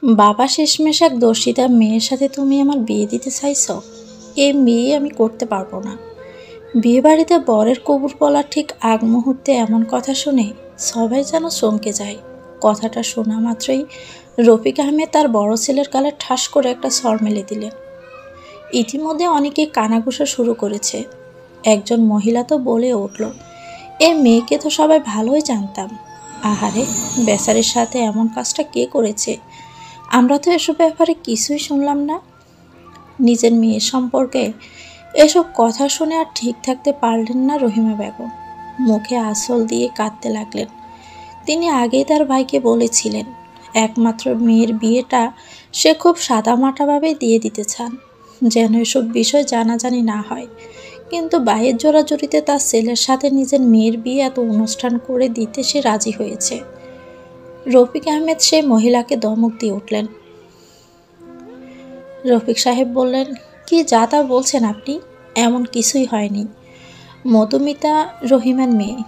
বাবা শেষমেশ এক দর্শিতা মেয়ের সাথে তুমি আমার বিয়ে দিতে চাইছো? এই বিয়ে আমি করতে পারবো না। বিয়েবাড়িতে বরের কবুল বলার ঠিক আগ মুহূর্তে এমন কথা শুনে সবাই যেন চমকে যায়। কথাটা শোনা মাত্রই রফিক আহমেদ তার বড় ছেলের গালে ঠাস করে একটা সর মেলে দিলেন। ইতিমধ্যে অনেকে কানাঘুষা শুরু করেছে। একজন মহিলা তো বলে উঠল, এ মেয়েকে তো সবাই ভালোই জানতাম। আহারে, বেচারির সাথে এমন কাজটা কে করেছে? আমরা তো এসব ব্যাপারে কিছুই শুনলাম না। নিজের মেয়ের সম্পর্কে এসব কথা শুনে আর ঠিক থাকতে পারলেন না রহিমা বেগম। মুখে আঁচল দিয়ে কাঁদতে লাগলেন। তিনি আগেই তার ভাইকে বলেছিলেন, একমাত্র মেয়ের বিয়েটা সে খুব সাদামাটাভাবে দিয়ে দিতে চান, যেন এসব বিষয় জানাজানি না হয়। কিন্তু ভাইয়ের জোরাজুরিতে তার ছেলের সাথে নিজের মেয়ের বিয়ে এত অনুষ্ঠান করে দিতে সে রাজি হয়েছে। রফিক আহমেদ সেই মহিলাকে ধমক দিয়ে উঠলেন। রফিক সাহেব বললেন, কি যা তা বলছেন আপনি? এমন কিছুই হয়নি। মধুমিতা রহিমার মেয়ে,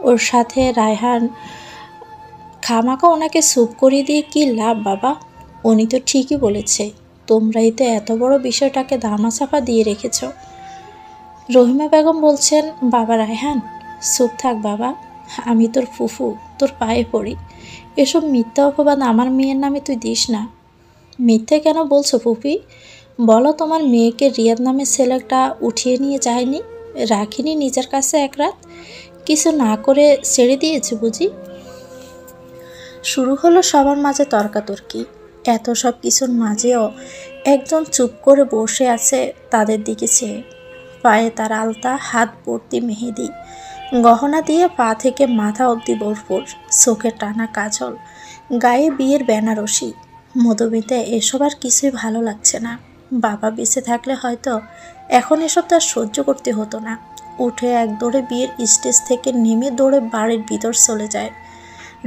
ওর সাথে রায়হান। খামাকা ওনাকে চুপ করিয়ে দিয়ে কি লাভ বাবা? উনি তো ঠিকই বলেছে, তোমরাই তো এত বড় বিষয়টাকে ধামাচাপা দিয়ে রেখেছ। রহিমা বেগম বলছেন, বাবা রায়হান, চুপ থাক বাবা, আমি তোর ফুফু, তোর পায়ে পড়ি। এসব মিথ্যা অপবাদ আমার মেয়ের নামে তুই দিস না। মিথ্যে কেন বলছো ফুফি? বলো, তোমার মেয়েকে রিয়াদ নামে ছেলেটা উঠিয়ে নিয়ে যায়নি, রাখিনি নিজের কাছে এক রাত, কিছু না করে ছেড়ে দিয়েছে বুঝি? শুরু হলো সবার মাঝে তর্কাতর্কি। এত সব কিছুর মাঝেও একজন চুপ করে বসে আছে তাদের দিকে চেয়ে। পায়ে তার আলতা, হাত ভর্তি মেহেদি, গহনা দিয়ে পা থেকে মাথা অবধি ভরপুর, চোখে টানা কাজল, গায়ে বিয়ের বেনারসি। মধুমিতা এসব আর কিছুই ভালো লাগছে না। বাবা বেঁচে থাকলে হয়তো এখন এসব তার সহ্য করতে হতো না। উঠে এক দৌড়ে বিয়ের স্টেজ থেকে নেমে দৌড়ে বাড়ির ভিতর চলে যায়।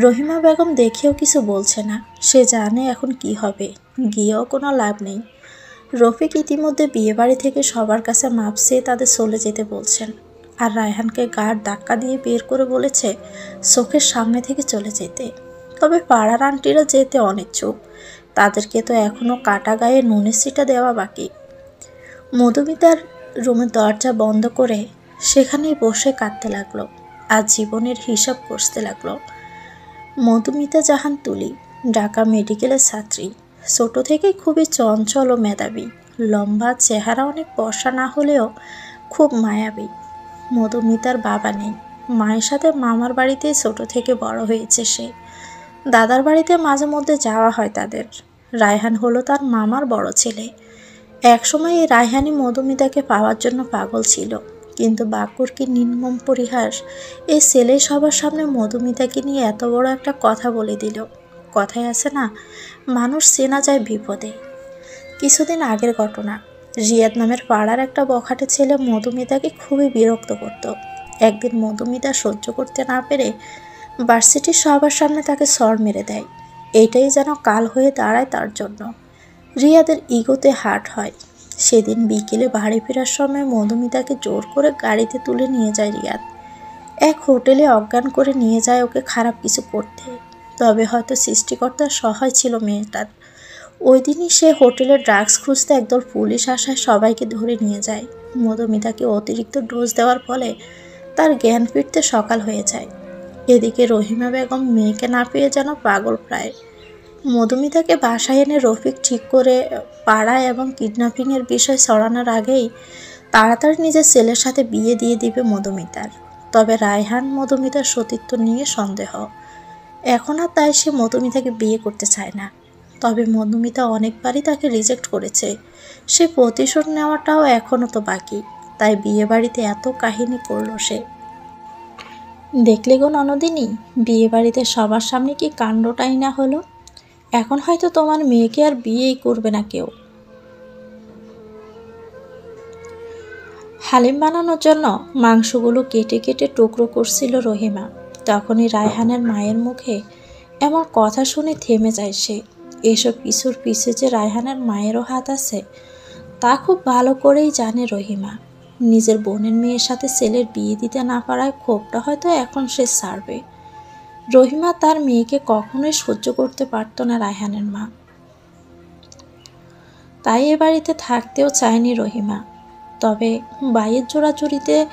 রহিমা বেগম দেখেও কিছু বলছে না। সে জানে এখন কি হবে, গিয়েও কোনো লাভ নেই। রফিক ইতিমধ্যে বিয়েবাড়ি থেকে সবার কাছে মাপ চেয়ে তাদের চলে যেতে বলছেন। আর রায়হানকে গাড় ধাক্কা দিয়ে বের করে বলেছে চোখের সামনে থেকে চলে যেতে। তবে পাড়ার আন্টিরা যেতে অনিচ্ছুক, তাদেরকে তো এখনও কাটা গায়ে নুনের ছিটা দেওয়া বাকি। মধুমিতার রুমের দরজা বন্ধ করে সেখানেই বসে কাঁদতে লাগলো, আর জীবনের হিসাব কষতে লাগলো। মধুমিতা জাহান তুলি, ঢাকা মেডিকেলের ছাত্রী, ছোট থেকেই খুবই চঞ্চল ও মেধাবী। লম্বা, চেহারা অনেক ফর্সা না হলেও খুব মায়াবী। মধুমিতার বাবা নেই, মায়ের সাথে মামার বাড়িতেই ছোট থেকে বড় হয়েছে সে। দাদার বাড়িতে মাঝে মধ্যে যাওয়া হয় তাদের। রায়হান হলো তার মামার বড় ছেলে। একসময় এই রায়হানই মধুমিতাকে পাওয়ার জন্য পাগল ছিল, কিন্তু বাকুর কি নির্মম পরিহাস, এই ছেলে সবার সামনে মধুমিতাকে নিয়ে এত বড় একটা কথা বলে দিল। কথায় আছে না, মানুষ চেনা যায় বিপদে। কিছুদিন আগের ঘটনা, রিয়াদ নামের পাড়ার একটা বখাটে ছেলে মধুমিতাকে খুবই বিরক্ত করত। একদিন মধুমিতা সহ্য করতে না পেরে ভার্সিটির সবার সামনে তাকে সর মেরে দেয়। এইটাই যেন কাল হয়ে দাঁড়ায় তার জন্য। রিয়াদের ইগোতে হার্ট হয়। সেদিন বিকেলে বাড়ি ফেরার সময় মধুমিতাকে জোর করে গাড়িতে তুলে নিয়ে যায় রিয়াদ। এক হোটেলে অজ্ঞান করে নিয়ে যায় ওকে খারাপ কিছু করতে। তবে হয়তো সৃষ্টিকর্তার সহায় ছিল মেয়েটার। ওই দিনই সে হোটেলে ড্রাগস খুঁজতে একদল পুলিশ আসায় সবাইকে ধরে নিয়ে যায়। মধুমিতাকে অতিরিক্ত ডোজ দেওয়ার ফলে তার জ্ঞান ফিরতে সকাল হয়ে যায়। এদিকে রহিমা বেগম মেয়েকে না পেয়ে যেন পাগল প্রায়। মধুমিতাকে বাসায় এনে রফিক ঠিক করে পাড়ায় এবং কিডন্যাপিংয়ের বিষয় ছড়ানোর আগেই তাড়াতাড়ি নিজের ছেলের সাথে বিয়ে দিয়ে দিবে মধুমিতার। তবে রায়হান মধুমিতার সতীত্ব নিয়ে সন্দেহ। এখন আর তাই সে মধুমিতাকে বিয়ে করতে চায় না। তবে মধুমিতা অনেকবারই তাকে রিজেক্ট করেছে। সে প্রতিশোধ নেওয়াটাও এখনও তো বাকি। তাই বিয়ে বাড়িতে এত কাহিনী করল সে। দেখলে গো ননদিনী, বিয়ে বাড়িতে সবার সামনে কি কাণ্ডটাই না হলো। এখন হয়তো তোমার মেয়েকে আর বিয়েই করবে না কেউ। হালিম বানানোর জন্য মাংসগুলো কেটে কেটে টুকরো করছিল রহিমা। তখনই রায়হানের মায়ের মুখে এমন কথা শুনে থেমে যায় সে। এসব কিছুর পিছে যে রায়হানের মায়েরও হাত আছে তা খুব ভালো করেই জানে রহিমা। নিজের বোনের মেয়ের সাথে ছেলের বিয়ে দিতে না পারায় ক্ষোভটা হয়তো এখন সে ছাড়বে। রহিমা তার মেয়েকে কখনোই সহ্য করতে পারত না রায়হানের মা। তাই এ বাড়িতে থাকতেও চায়নি রহিমা। তবে বাইয়ের জোড়াজুড়িতে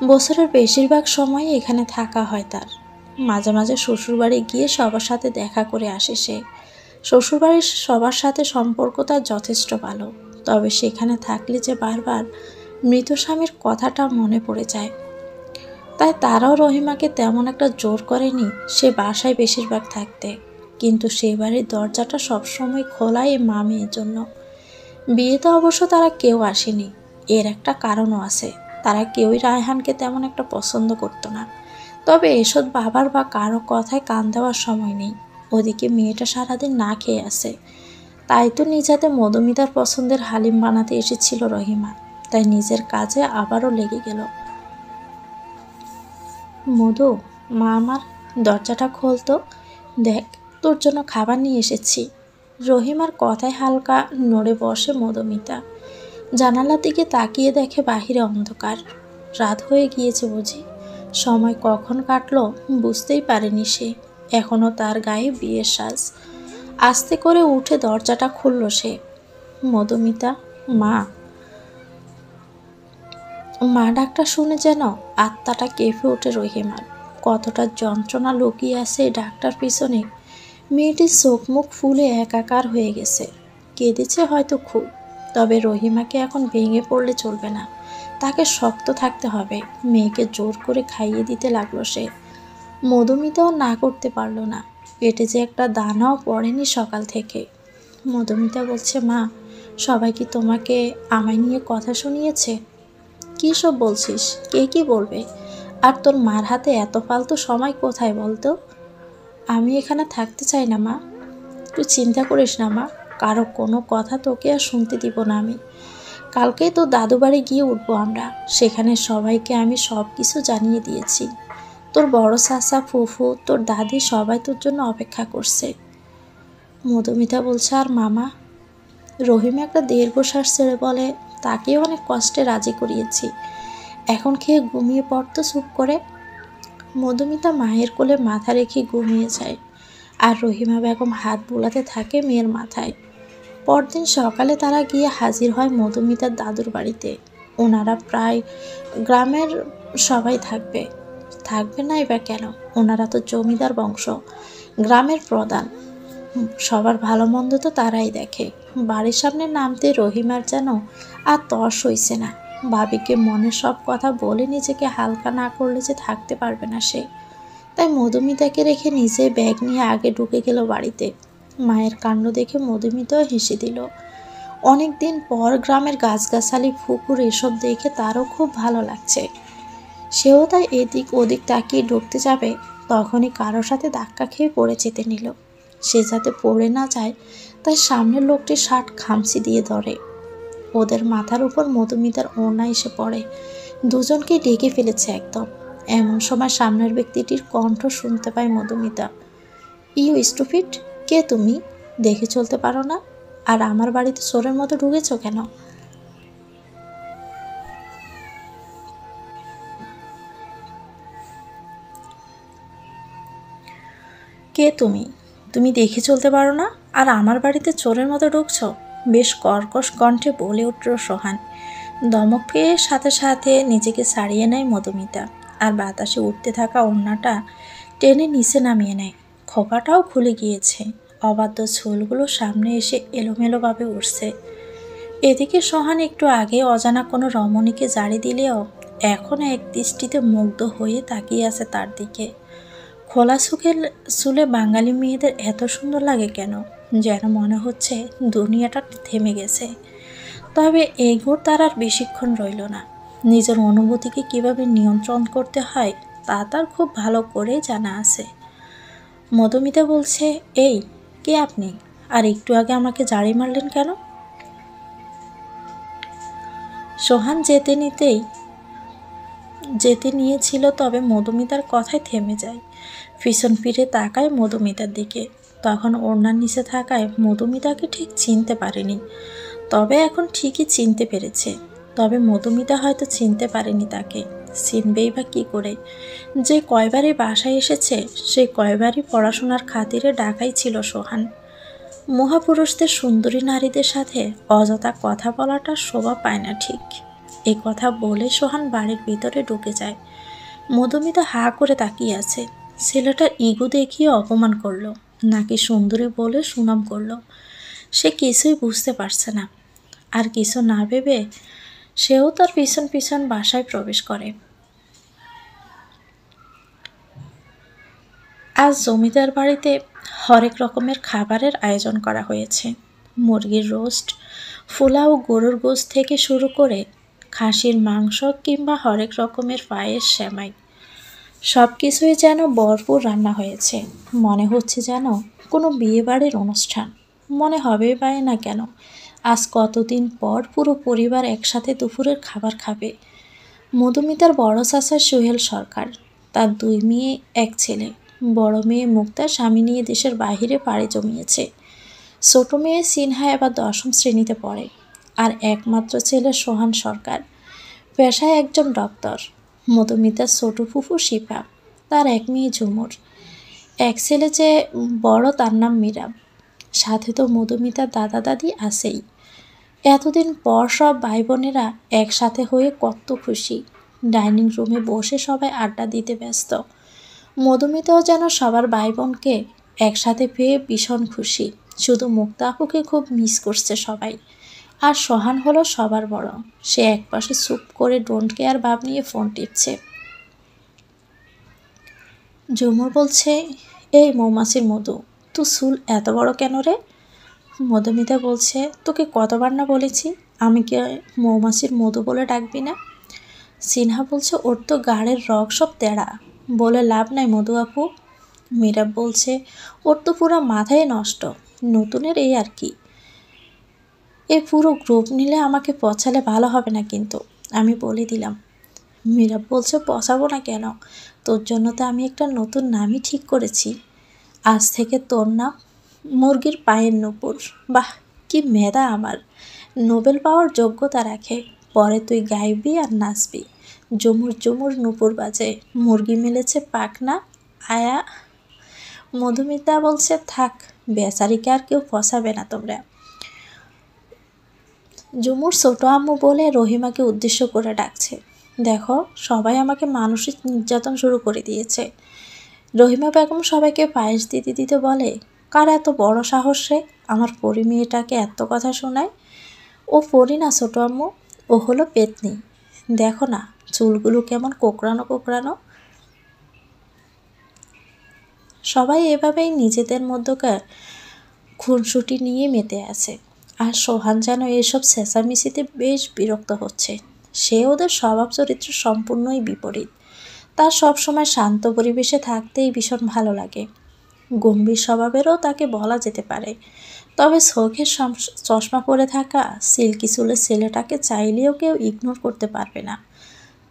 বছরের বেশিরভাগ সময়ই এখানে থাকা হয় তার। মাঝে মাঝে শ্বশুরবাড়ি গিয়ে সবার সাথে দেখা করে আসে সে। শ্বশুরবাড়ির সবার সাথে সম্পর্ক তার যথেষ্ট ভালো, তবে সেখানে থাকলে যে বারবার মৃত স্বামীর কথাটা মনে পড়ে যায়। তাই তারাও রহিমাকে তেমন একটা জোর করেনি সে বাসায় বেশিরভাগ থাকতে। কিন্তু সে বাড়ির দরজাটা সবসময় খোলাই এই মা মেয়ের জন্য। বিয়েতে অবশ্য তারা কেউ আসেনি, এর একটা কারণও আছে। তারা কেউই রায়হানকে তেমন একটা পছন্দ করতো না। তবে এসব বাবার বা কারো কথায় কান দেওয়ার সময় নেই। ওদিকে মেয়েটা সারাদিন না খেয়ে আসে। তাই তো নিজাতে মধুমিতার পছন্দের হালিম বানাতে এসেছিল রহিমা। তাই নিজের কাজে আবারও লেগে গেল। মধু, মা আমার, দরজাটা খোলতো, দেখ তোর জন্য খাবার নিয়ে এসেছি। রহিমার কথায় হালকা নড়ে বসে মধুমিতা। জানালার দিকে তাকিয়ে দেখে বাহিরে অন্ধকার। রাত হয়ে গিয়েছে বুঝি। সময় কখন কাটলো বুঝতেই পারেনি সে। এখনও তার গায়ে বিয়ের সাজ। আস্তে করে উঠে দরজাটা খুলল সে। মধুমিতা, মা। মা ডাকটা শুনে যেন আত্মাটা কেঁপে ওঠে রহিমার। কতটা যন্ত্রণা লুকিয়ে আছে এই ডাকটার পিছনে। মেয়েটির চোখ মুখ ফুলে একাকার হয়ে গেছে। কেঁদেছে হয়তো খুব, তবে রহিমাকে এখন ভেঙে পড়লে চলবে না। তাকে শক্ত থাকতে হবে। মেয়েকে জোর করে খাইয়ে দিতে লাগলো সে। মধুমিতাও না করতে পারল না। পেটে যে একটা দানাও পড়েনি সকাল থেকে। মধুমিতা বলছে, মা, সবাই কি তোমাকে আমায় নিয়ে কথা শুনিয়েছে? কী সব বলছিস? কে কি বলবে? আর তোর মার হাতে এত ফালতু সময় কোথায় বলতো? আমি এখানে থাকতে চাই না মা। তুই চিন্তা করিস না মা, কারো কোনো কথা তোকে আর শুনতে দিব না আমি। কালকেই তো দাদু বাড়ি গিয়ে উঠবো আমরা। সেখানে সবাইকে আমি সব কিছু জানিয়ে দিয়েছি। তোর বড় চাচা, ফুফু, তোর দাদি সবাই তোর জন্য অপেক্ষা করছে। মধুমিতা বলছে, আর মামা? রহিমা একটা দীর্ঘশ্বাস ছেড়ে বলে, তাকেও অনেক কষ্টে রাজি করিয়েছি। এখন খেয়ে ঘুমিয়ে পড়তো চুপ করে। মধুমিতা মায়ের কোলে মাথা রেখে ঘুমিয়ে যায়। আর রহিমা বেগম হাত বুলাতে থাকে মেয়ের মাথায়। পরদিন সকালে তারা গিয়ে হাজির হয় মধুমিতার দাদুর বাড়িতে। ওনারা প্রায় গ্রামের সবাই থাকবে। থাকবে নাই বা কেন? ওনারা তো জমিদার বংশ, গ্রামের প্রধান। সবার ভালো মন্দ তো তারাই দেখে। বাড়ির সামনে নামতে রহিমার যেন আর তর সইছে না। ভাবিকে মনের সব কথা বলে নিজেকে হালকা না করলে যে থাকতে পারবে না সে। তাই মধুমিতাকে রেখে নিজে ব্যাগ নিয়ে আগে ঢুকে গেল বাড়িতে। মায়ের কাণ্ড দেখে মধুমিতাও হেসে দিল। অনেক দিন পর গ্রামের গাছগাছালি, পুকুর এসব দেখে তারও খুব ভালো লাগছে। সেও তাই এদিক ওদিক তাকিয়ে ঢুকতে যাবে, তখনই কারোর সাথে ধাক্কা খেয়ে পড়ে যেতে নিল। সে যাতে পড়ে না যায় তাই সামনের লোকটির শার্ট খামচি দিয়ে ধরে। ওদের মাথার উপর মধুমিতার ওড়না এসে পড়ে। দুজনকে ঢেকে ফেলেছে একদম। এমন সময় সামনের ব্যক্তিটির কণ্ঠ শুনতে পায় মধুমিতা। ইউ স্টুপিড, কে তুমি? দেখে চলতে পারো না? আর আমার বাড়িতে চোরের মতো ঢুকেছ কেন? কে তুমি? তুমি দেখে চলতে পারো না আর আমার বাড়িতে চোরের মতো ঢুকছ? বেশ কর্কশ কণ্ঠে বলে উঠল সোহান। দমকের সাথে সাথে নিজেকে ছাড়িয়ে নেয় মধুমিতা। আর বাতাসে উঠতে থাকা ওড়নাটা টেনে নিচে নামিয়ে নেয়। খোপাটাও খুলে গিয়েছে। অবাধ্য ঝোলগুলো সামনে এসে এলোমেলোভাবে উঠছে। এদিকে সোহান একটু আগে অজানা কোনো রমণীকে জারি দিলেও এখন এক দৃষ্টিতে মুগ্ধ হয়ে তাকিয়ে আছে তার দিকে। খোলা চুলে বাঙালি মেয়েদের এত সুন্দর লাগে কেন? যেন মনে হচ্ছে দুনিয়াটা থেমে গেছে। তবে এই ঘোর তার আর বেশিক্ষণ রইল না। নিজের অনুভূতিকে কিভাবে নিয়ন্ত্রণ করতে হয় তা তার খুব ভালো করে জানা আছে। মধুমিতা বলছে, এই, কে আপনি? আর একটু আগে আমাকে জাড়ি মারলেন কেন? সোহান যেতে নিয়েছিল, তবে মধুমিতার কথায় থেমে যায়। পিছন ফিরে তাকায় মধুমিতার দিকে। তখন ওড়নার নিচে থাকায় মধুমিতাকে ঠিক চিনতে পারেনি। তবে এখন ঠিকই চিনতে পেরেছে। তবে মধুমিতা হয়তো চিনতে পারেনি তাকে। চিনবেই বা কী করে? যে কয়বারই বাসায় এসেছে সে কয়বারই পড়াশোনার খাতিরে ঢাকায় ছিল সোহান। মহাপুরুষদের সুন্দরী নারীদের সাথে অযথা কথা বলাটা শোভা পায় না ঠিক। এ কথা বলে সোহান বাড়ির ভিতরে ঢুকে যায়। মধুমিতা হা করে তাকিয়ে আছে। ছেলেটার ইগো দেখিয়ে অপমান করলো নাকি সুন্দরী বলে সুনাম করলো, সে কিছুই বুঝতে পারছে না। আর কিছু না ভেবে সেও তার পিছন পিছন বাসায় প্রবেশ করে। আজ জমিদার বাড়িতে হরেক রকমের খাবারের আয়োজন করা হয়েছে। মুরগির রোস্ট, পোলাও, গরুর গোশত থেকে শুরু করে খাসির মাংস কিংবা হরেক রকমের পায়েস, সেমাই, সব কিছুই যেন ভরপুর রান্না হয়েছে। মনে হচ্ছে যেন কোনো বিয়েবাড়ির অনুষ্ঠান। মনে হবে বা না কেন, আজ কতদিন পর পুরো পরিবার একসাথে দুপুরের খাবার খাবে। মধুমিতার বড় চাচা সোহেল সরকার, তার 2 মেয়ে 1 ছেলে। বড় মেয়ে মুক্তা স্বামী নিয়ে দেশের বাইরে পাড়ি জমিয়েছে। ছোট মেয়ে সিনহা এবার 10ম শ্রেণীতে পড়ে। আর একমাত্র ছেলে সোহান সরকার, পেশায় একজন ডক্টর। মধুমিতার ছোট ফুফু শিপা, তার 1 মেয়ে ঝুমুর। 1 ছেলে যে বড়, তার নাম মীরা। সাথে তো মধুমিতার দাদা দাদি আছেই। এতদিন পর সব ভাই বোনেরা একসাথে হয়ে কত খুশি। ডাইনিং রুমে বসে সবাই আড্ডা দিতে ব্যস্ত। মধুমিতাও যেন সবার ভাই বোনকে একসাথে পেয়ে ভীষণ খুশি। শুধু মুক্তা আপুকে খুব মিস করছে সবাই। আর সোহান হলো সবার বড়, সে একপাশে চুপ করে ডোন্ট কেয়ার ভাব নিয়ে ফোন টিপছে। ঝুমুর বলছে, এই মৌমাছির মধু, তুই চুল এত বড় কেন রে? মধুমিতা বলছে, তোকে কতবার না বলেছি আমি কি মৌমাছির মধু বলে ডাকবি না। সিনহা বলছে, ওর তো গাড়ের রগ সব তেড়া, বলে লাভ নাই মধু আপু। মীরা বলছে, ওর তো পুরো মাথায় নষ্ট, নতুনের এই আর কি। এই পুরো গ্রুপ নিলে আমাকে পছালে ভালো হবে না কিন্তু, আমি বলে দিলাম। মীরা বলছে, পছাবো না কেন, তোর জন্য তো আমি একটা নতুন নামই ঠিক করেছি। আজ থেকে তোর নাম মুরগির পায়ের নূপুর। বাহ, কি মেধা আমার, নোবেল পাওয়ার যোগ্যতা রাখে। পরে তুই গাইবি আর নাচবি, ঝুমুর ঝুমুর নূপুর বাজে, মুরগি মেলেছে পাখনা আয়া। মধুমিতা বলছে, থাক, বেচারিকে আর কেউ ফসাবে না তোমরা। ঝুমুর ছোট আম্মু বলে রহিমাকে উদ্দেশ্য করে ডাকছে, দেখো সবাই আমাকে মানসিক নির্যাতন শুরু করে দিয়েছে। রহিমা বেগম সবাইকে পায়েস দিতে দিতে বলে, কার এত বড় সাহস রে আমার পরি মেয়েটাকে এত কথা শোনায়? ও পরি না ছোট আম্মু, ও হলো পেতনি। দেখো না চুলগুলো কেমন কোকড়ানো কোকড়ানো। সবাই এভাবেই নিজেদের মধ্যকার খুনসুটি নিয়ে মেতে আছে। আর সোহান যেন এসব চেঁচামেচিতে বেশ বিরক্ত হচ্ছে। সে ওদের স্বভাব চরিত্র সম্পূর্ণই বিপরীত। তার সবসময় শান্ত পরিবেশে থাকতেই ভীষণ ভালো লাগে। গম্ভীর স্বভাবেরও তাকে বলা যেতে পারে। তবে চোখের চশমা পরে থাকা সিল্কি চুলের ছেলেটাকে চাইলেও কেউ ইগনোর করতে পারবে না।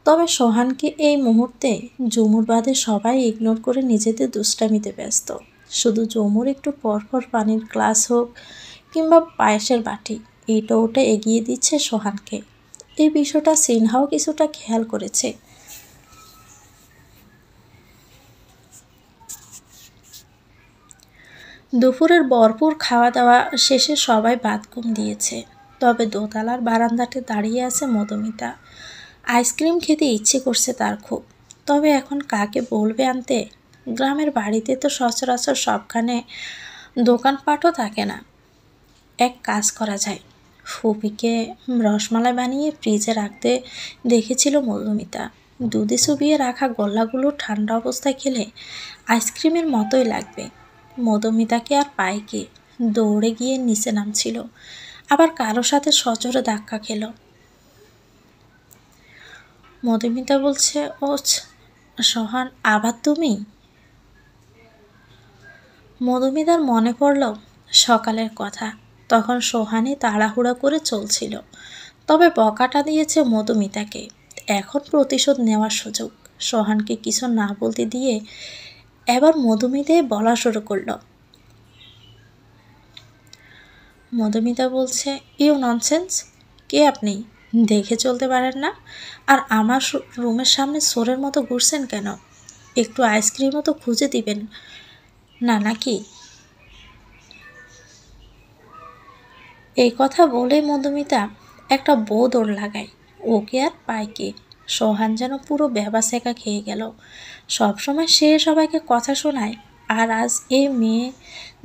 তবে সোহানকে এই মুহূর্তে ঝুমুর বাদে সবাই ইগনোর করে নিজেদের দুষ্টামিতে ব্যস্ত। শুধু ঝুমুর একটু পরপর পানির গ্লাস হোক কিংবা পায়েসের বাটি এইটা ওটা এগিয়ে দিচ্ছে সোহানকে। এই বিষয়টা সিনহাও কিছুটা খেয়াল করেছে। দুপুরের ভরপুর খাওয়া দাওয়া শেষে সবাই ভাত ঘুম দিয়েছে। তবে দোতলার বারান্দাতে দাঁড়িয়ে আছে মধুমিতা। আইসক্রিম খেতে ইচ্ছে করছে তার খুব। তবে এখন কাকে বলবে আনতে? গ্রামের বাড়িতে তো সচরাচর সবখানে দোকানপাটও থাকে না। এক কাজ করা যায়, ফুপিকে রসমালাই বানিয়ে ফ্রিজে রাখতে দেখেছিল মধুমিতা। দুধে চুবিয়ে রাখা গোল্লাগুলো ঠান্ডা অবস্থায় খেলে আইসক্রিমের মতোই লাগবে। মধুমিতাকে আর পায় কে, দৌড়ে গিয়ে নিচে নামছিল, আবার কারো সাথে সজোরে ধাক্কা খেল। মধুমিতা বলছে, ও সোহান, আবার তুমি? মধুমিতার মনে পড়ল সকালের কথা। তখন সোহানই তাড়াহুড়া করে চলছিল, তবে বকাটা দিয়েছে মধুমিতাকে। এখন প্রতিশোধ নেওয়ার সুযোগ। সোহানকে কিছু না বলতে দিয়ে এবার মধুমিতাই বলা শুরু করলো। মধুমিতা বলছে, ইউ ননসেন্স, কে আপনি? দেখে চলতে পারেন না? আর আমার রুমের সামনে চোরের মতো ঘুরছেন কেন? একটু আইসক্রিমও তো খুঁজে দিবেন না নাকি? এই কথা বলে মধুমিতা একটা বউ দৌড় লাগায়। ওকে আর পায় কে? সোহান যেন পুরো বেবাসেকা খেয়ে গেল। সবসময় সে সবাইকে কথা শোনায়, আর আজ এই মেয়ে,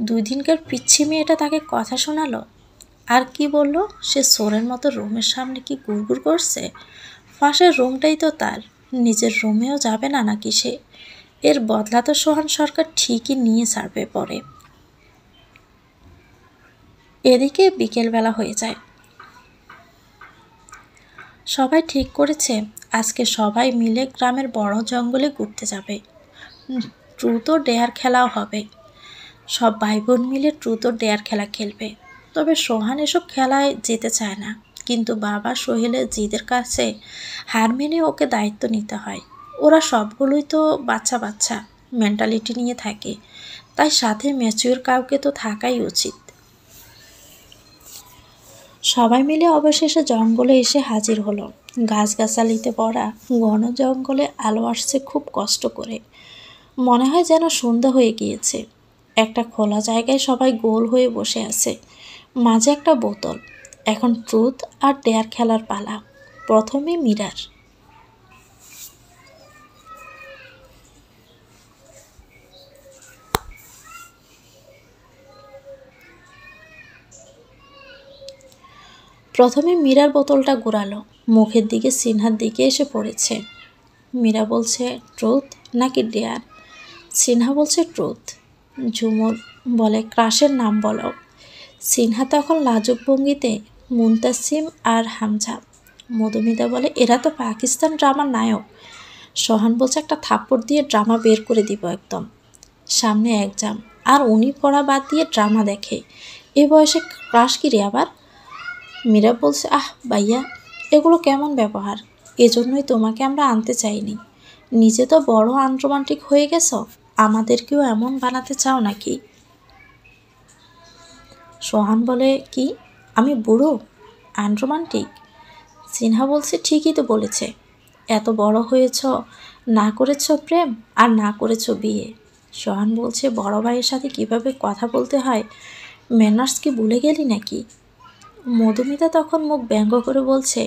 2 দিনকার পিচ্ছি মেয়েটা তাকে কথা শোনালো। আর কি বলল? সে সোরের মতো রুমের সামনে কি গুড়গুড় করছে? পাশের রুমটাই তো তার, নিজের রুমেও যাবে না নাকি সে? এর বদলা তো সোহান সরকার ঠিকই নিয়ে ছাড়বে পরে। এদিকে বিকেলবেলা হয়ে যায়। সবাই ঠিক করেছে আজকে সবাই মিলে গ্রামের বড় জঙ্গলে ঘুরতে যাবে। ট্রুথ ও ডেয়ার খেলাও হবে। সব ভাই বোন মিলে ট্রুথ ও ডেয়ার খেলা খেলবে। তবে সোহান এসব খেলায় যেতে চায় না, কিন্তু বাবা সোহেলের জিদের কাছে হার মেনে ওকে দায়িত্ব নিতে হয়। ওরা সবগুলোই তো বাচ্চা বাচ্চা মেন্টালিটি নিয়ে থাকে, তাই সাথে ম্যাচিওর কাউকে তো থাকাই উচিত। সবাই মিলে অবশেষে জঙ্গলে এসে হাজির হলো। গাছগাছালিতে ভরা ঘন জঙ্গলে আলো আসছে খুব কষ্ট করে। মনে হয় যেন সন্ধ্যা হয়ে গিয়েছে। একটা খোলা জায়গায় সবাই গোল হয়ে বসে আছে, মাঝে একটা বোতল। এখন ট্রুথ আর ডেয়ার খেলার পালা। প্রথমে মিরার। প্রথমে মীরার বোতলটা ঘোরালো, মুখের দিকে সিনহার দিকে এসে পড়েছে। মীরা বলছে ট্রুথ নাকি ডেয়ার? সিনহা বলছে ট্রুথ। ঝুমুর বলে ক্রাশের নাম বলো। সিনহা তখন লাজুক ভঙ্গিতে মুনতাসিম আর হামজা। মধুমিতা বলে এরা তো পাকিস্তান ড্রামার নায়ক। সোহান বলছে একটা থাপ্পড় দিয়ে ড্রামা বের করে দিব একদম। সামনে এক্সাম, আর উনি পড়া বাদ দিয়ে ড্রামা দেখে। এ বয়সে ক্রাশ কি রে আবার? মীরা বলছে আহ ভাইয়া, এগুলো কেমন ব্যবহার? এজন্যই তোমাকে আমরা আনতে চাইনি। নিজে তো বড় আনরোমান্টিক হয়ে গেছো, আমাদেরকেও এমন বানাতে চাও নাকি? সোহান বলে কি, আমি বুড়ো আনরোমান্টিক? সিনহা বলছে ঠিকই তো বলেছে। এত বড় হয়েছ, না করেছ প্রেম আর না করেছ বিয়ে। সোহান বলছে বড় ভাইয়ের সাথে কিভাবে কথা বলতে হয় ম্যানার্স কি ভুলে গেলি নাকি? মধুমিতা তখন মুখ ব্যঙ্গ করে বলছে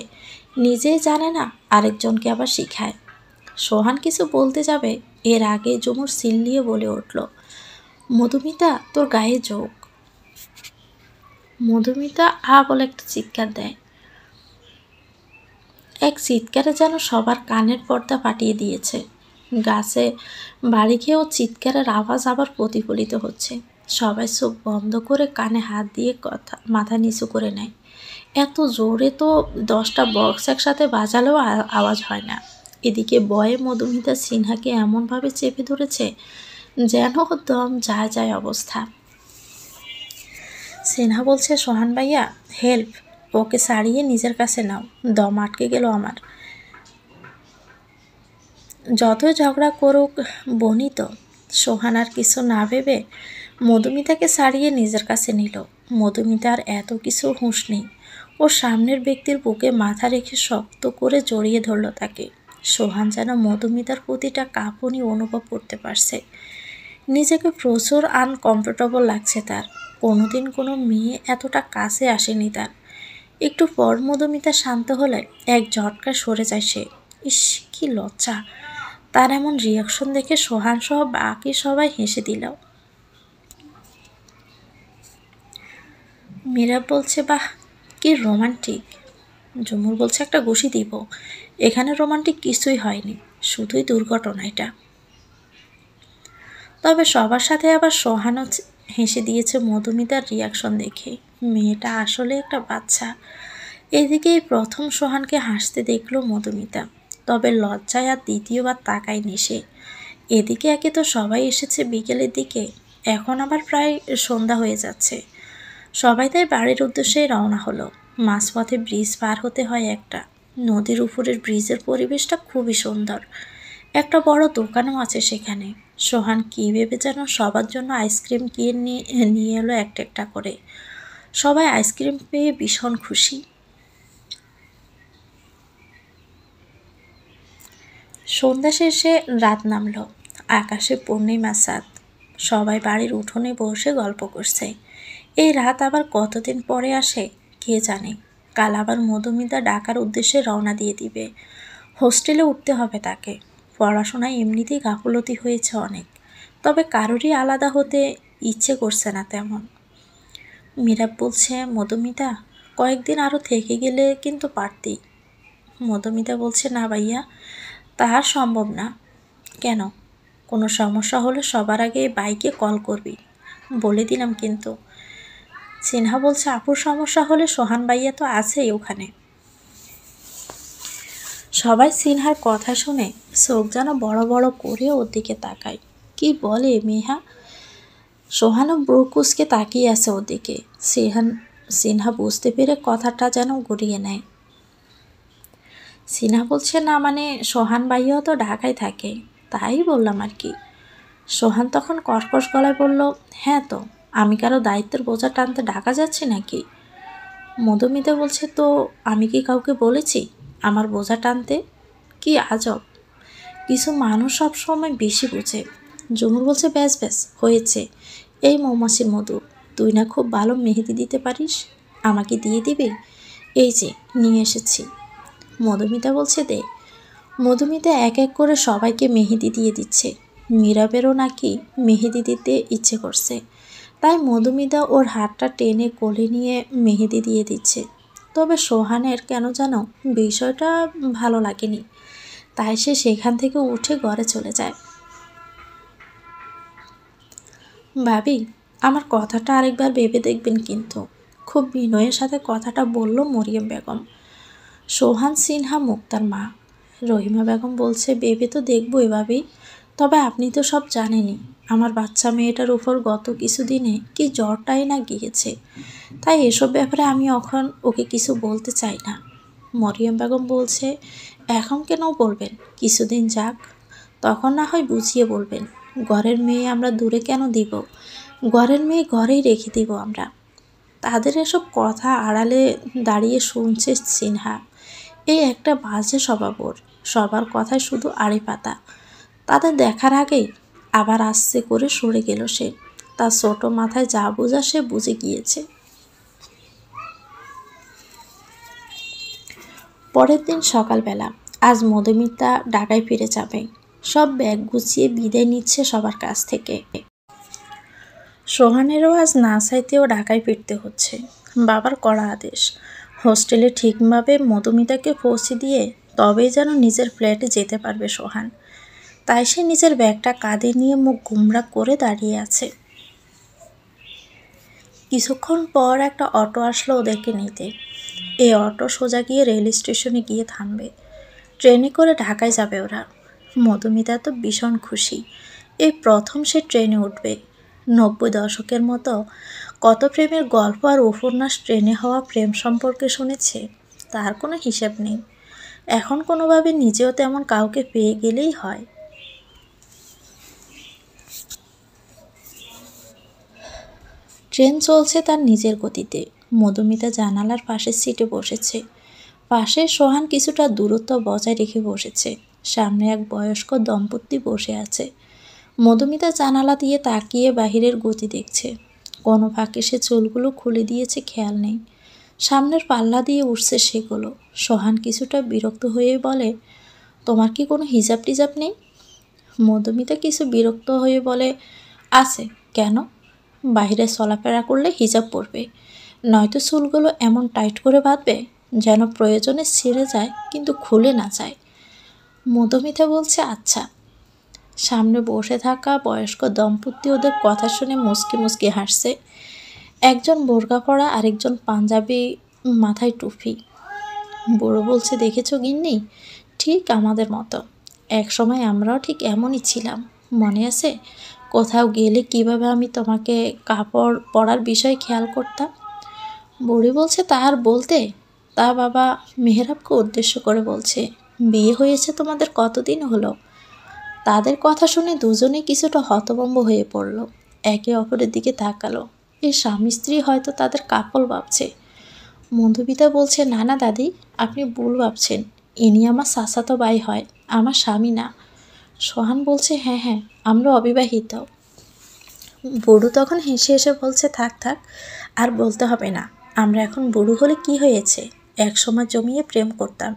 নিজেই জানে না, আরেকজনকে আবার শিখায়। সোহান কিছু বলতে যাবে, এর আগে ঝুমুর সিল্লিয়ে বলে উঠল মধুমিতা তোর গায়ে যোগ। মধুমিতা বলে একটা চিৎকার দেয়। এক চিৎকারে যেন সবার কানের পর্দা ফাটিয়ে দিয়েছে। গাছে বাড়ি খেয়েও চিৎকারের আওয়াজ আবার প্রতিফলিত হচ্ছে। সবাই চোখ বন্ধ করে কানে হাত দিয়ে মাথা নিচু করে নেয়। এত জোরে তো 10টা বক্স একসাথে বাজালেও আওয়াজ হয় না। এদিকে বয়ে মধুমিতা সিনহাকে এমনভাবে চেপে ধরেছে যেন দম যায় যায় অবস্থা। সিনহা বলছে সোহান ভাইয়া হেল্প, ওকে সারিয়ে নিজের কাছে নাও, দম আটকে গেল আমার। যতই ঝগড়া করুক বনি তো। সোহান আর কিছু না ভেবে মধুমিতাকে সারিয়ে নিজের কাছে নিল। মধুমিতার এত কিছু হুঁশ নেই। ওর সামনের ব্যক্তির বুকে মাথা রেখে শক্ত করে জড়িয়ে ধরল তাকে। সোহান যেন মধুমিতার প্রতিটা কাঁপুনি অনুভব করতে পারছে। নিজেকে প্রচুর আনকমফোর্টেবল লাগছে তার। কোনোদিন কোনো মেয়ে এতটা কাছে আসেনি তার। একটু পর মধুমিতা শান্ত হলে এক ঝটকায় সরে যায় সে। ইস কি লজ্জা! তার এমন রিয়াকশন দেখে সোহান সহ বাকি সবাই হেসে দিল। মীরা বলছে বাহ কি রোমান্টিক। ঝুমুর বলছে একটা ঘুষি দিব। এখানে রোমান্টিক কিছুই হয়নি, শুধুই দুর্ঘটনা এটা। তবে সবার সাথে আবার সোহানও হেসে দিয়েছে মধুমিতার রিয়াকশন দেখে। মেয়েটা আসলে একটা বাচ্চা। এদিকেই প্রথম সোহানকে হাসতে দেখলো মধুমিতা, তবে লজ্জায় আর দ্বিতীয়বার তাকায়নি সে। এদিকে একে তো সবাই এসেছে বিকেলের দিকে, এখন আবার প্রায় সন্ধ্যা হয়ে যাচ্ছে। সবাই তাই বাড়ির উদ্দেশ্যে রওনা হলো। মাঝপথে ব্রিজ পার হতে হয় একটা। নদীর উপরের ব্রিজের পরিবেশটা খুবই সুন্দর। একটা বড় দোকানও আছে সেখানে। সোহান কী ভেবে যেন সবার জন্য আইসক্রিম কিনে নিয়ে এলো একটা একটা করে। সবাই আইসক্রিম পেয়ে ভীষণ খুশি। সন্ধ্যা শেষে রাত নামলো। আকাশে পূর্ণিমা চাঁদ। সবাই বাড়ির উঠোনে বসে গল্প করছে। এই রাত আবার কতদিন পরে আসে কে জানে। কাল আবার মধুমিতা ডাকার উদ্দেশ্যে রওনা দিয়ে দিবে। হোস্টেলে উঠতে হবে তাকে। পড়াশোনায় এমনিতেই গাফলতি হয়েছে অনেক, তবে কারোরই আলাদা হতে ইচ্ছে করছে না তেমন। মীরা বলছে, মধুমিতা কয়েকদিন আরও থেকে গেলে কিন্তু পারতি। মধুমিতা বলছে, না ভাইয়া, তাহার সম্ভব না। কেন? কোনো সমস্যা হলে সবার আগে বাইকে কল করবি, বলে দিলাম কিন্তু। সিনহা বলছে, আপুর সমস্যা হলে সোহান ভাইয়া তো আছেই ওখানে। সবাই সিনহার কথা শুনে চোখ যেন বড় বড় করে ওর দিকে তাকায়। কি বলে মেহা? সোহানও ব্রুকুসকে তাকিয়ে আছে ওদিকে। সিনহা বুঝতে পেরে কথাটা যেন গড়িয়ে নেয়। সিনহা বলছে, না মানে সোহান ভাইয়াও তো ঢাকায় থাকে, তাই বললাম আর কি। সোহান তখন কর্কশ গলায় বলল, হ্যাঁ তো আমি কারো দায়িত্বের বোঝা টানতে ঢাকা যাচ্ছি নাকি? মধুমিতা বলছে, তো আমি কি কাউকে বলেছি আমার বোঝা টানতে? কি আজব, কিছু মানুষ সব সময় বেশি বুঝে। জুমুর বলছে, ব্যাস ব্যাস হয়েছে। এই মৌমাছির মধু, তুই না খুব ভালো মেহেদি দিতে পারিস, আমাকে দিয়ে দিবি? এই যে নিয়ে এসেছি। মধুমিতা বলছে, দে। মধুমিতা এক এক করে সবাইকে মেহেদি দিয়ে দিচ্ছে। মীরাবেরও নাকি মেহেদি দিতে ইচ্ছে করছে, তাই মধুমিতা ওর হাতটা টেনে কোলে নিয়ে মেহেদি দিয়ে দিচ্ছে। তবে সোহানের কেন যেন বিষয়টা ভালো লাগেনি, তাই সে সেখান থেকে উঠে ঘরে চলে যায়। ভাবি, আমার কথাটা আরেকবার ভেবে দেখবেন কিন্তু, খুব বিনয়ের সাথে কথাটা বলল মরিয়ম বেগম, সোহান সিনহা মুক্তার মা। রহিমা বেগম বলছে, ভেবে তো দেখবো এভাবেই, তবে আপনি তো সব জানেনই আমার বাচ্চা মেয়েটার উপর গত কিছুদিনে কি জ্বরটাই না গিয়েছে, তাই এসব ব্যাপারে আমি এখন ওকে কিছু বলতে চাই না। মরিয়ম বেগম বলছে, এখন কেন বলবেন, কিছুদিন যাক, তখন না হয় বুঝিয়ে বলবেন। ঘরের মেয়ে আমরা দূরে কেন দিব, ঘরের মেয়ে ঘরেই রেখে দিব আমরা। তাদের এসব কথা আড়ালে দাঁড়িয়ে শুনছে সিনহা। এই একটা বাজে স্বভাব ওর, সবার কথায় শুধু আড়ি পাতা। তাদের দেখার আগেই আবার আস্তে করে সরে গেল সে। তার ছোট মাথায় যা বোঝা সে বুঝে গিয়েছে। পরের দিন সকালবেলা, আজ মধুমিতা ঢাকায় ফিরে যাবে। সব ব্যাগ গুছিয়ে বিদায় নিচ্ছে সবার কাছ থেকে। সোহানেরও আজ না চাইতেও ঢাকায় ফিরতে হচ্ছে। বাবার কড়া আদেশ, হোস্টেলে ঠিকভাবে মধুমিতাকে পৌঁছে দিয়ে তবেই যেন নিজের ফ্ল্যাটে যেতে পারবে সোহান। তাই সে নিজের ব্যাগটা কাঁধে নিয়ে মুখ গুমরা করে দাঁড়িয়ে আছে। কিছুক্ষণ পর একটা অটো আসলো ওদেরকে নিতে। এই অটো সোজা গিয়ে রেল স্টেশনে গিয়ে থামবে। ট্রেনে করে ঢাকায় যাবে ওরা। মধুমিতা তো ভীষণ খুশি, এই প্রথম সে ট্রেনে উঠবে। 90 দশকের মতো কত প্রেমের গল্প আর উপন্যাস ট্রেনে হওয়া প্রেম সম্পর্কে শুনেছে, তার কোনো হিসাব নেই। এখন কোনোভাবে নিজেও তেমন কাউকে পেয়ে গেলেই হয়। ট্রেন চলছে তার নিজের গতিতে। মধুমিতা জানালার পাশের সিটে বসেছে। পাশে সোহান কিছুটা দূরত্ব বজায় রেখে বসেছে। সামনে এক বয়স্ক দম্পতি বসে আছে। মধুমিতা জানালা দিয়ে তাকিয়ে বাহিরের গতি দেখছে। কোনো ফাঁকে সে চুলগুলো খুলে দিয়েছে খেয়াল নেই। সামনের পাল্লা দিয়ে উঠছে সেগুলো। সোহান কিছুটা বিরক্ত হয়ে বলে, তোমার কি কোনো হিজাব টিজাব নেই? মধুমিতা কিছু বিরক্ত হয়ে বলে, আছে। কেন? বাইরে চলাফেরা করলে হিজাব পরবে, নয়তো চুলগুলো এমন টাইট করে বাঁধবে যেন প্রয়োজনে ছিঁড়ে যায় কিন্তু খুলে না যায়। মধুমিতা বলছে, আচ্ছা। সামনে বসে থাকা বয়স্ক দম্পতি ওদের কথা শুনে মুচকি মুচকি হাসছে। একজন বোরকা পরা, আরেকজন পাঞ্জাবি, মাথায় টুপি। বুড়ো বলছে, দেখেছো গিন্নি, ঠিক আমাদের মতো। এক সময় আমরাও ঠিক এমনই ছিলাম, মনে আছে? কোথাও গেলে কিভাবে আমি তোমাকে কাপড় পরার বিষয় খেয়াল করতাম। বুড়ি বলছে, তা আর বলতে। তা বাবা মেহরাবকে উদ্দেশ্য করে বলছে, বিয়ে হয়েছে তোমাদের কতদিন হলো? তাদের কথা শুনে দুজনেই কিছুটা হতভম্ব হয়ে পড়ল। একে অপরের দিকে তাকালো। এই স্বামী স্ত্রী হয়তো তাদের কাপল ভাবছে। মধুমিতা বলছে, না না দাদি, আপনি ভুল ভাবছেন, ইনি আমার চাচাতো ভাই হয়, আমার স্বামী না। সোহান বলছে, হ্যাঁ হ্যাঁ, আমরা অবিবাহিত। বুড়ো তখন হেসে হেসে বলছে, থাক থাক, আর বলতে হবে না, আমরা এখন বুড়ো হলে কি হয়েছে, একসময় জমিয়ে প্রেম করতাম,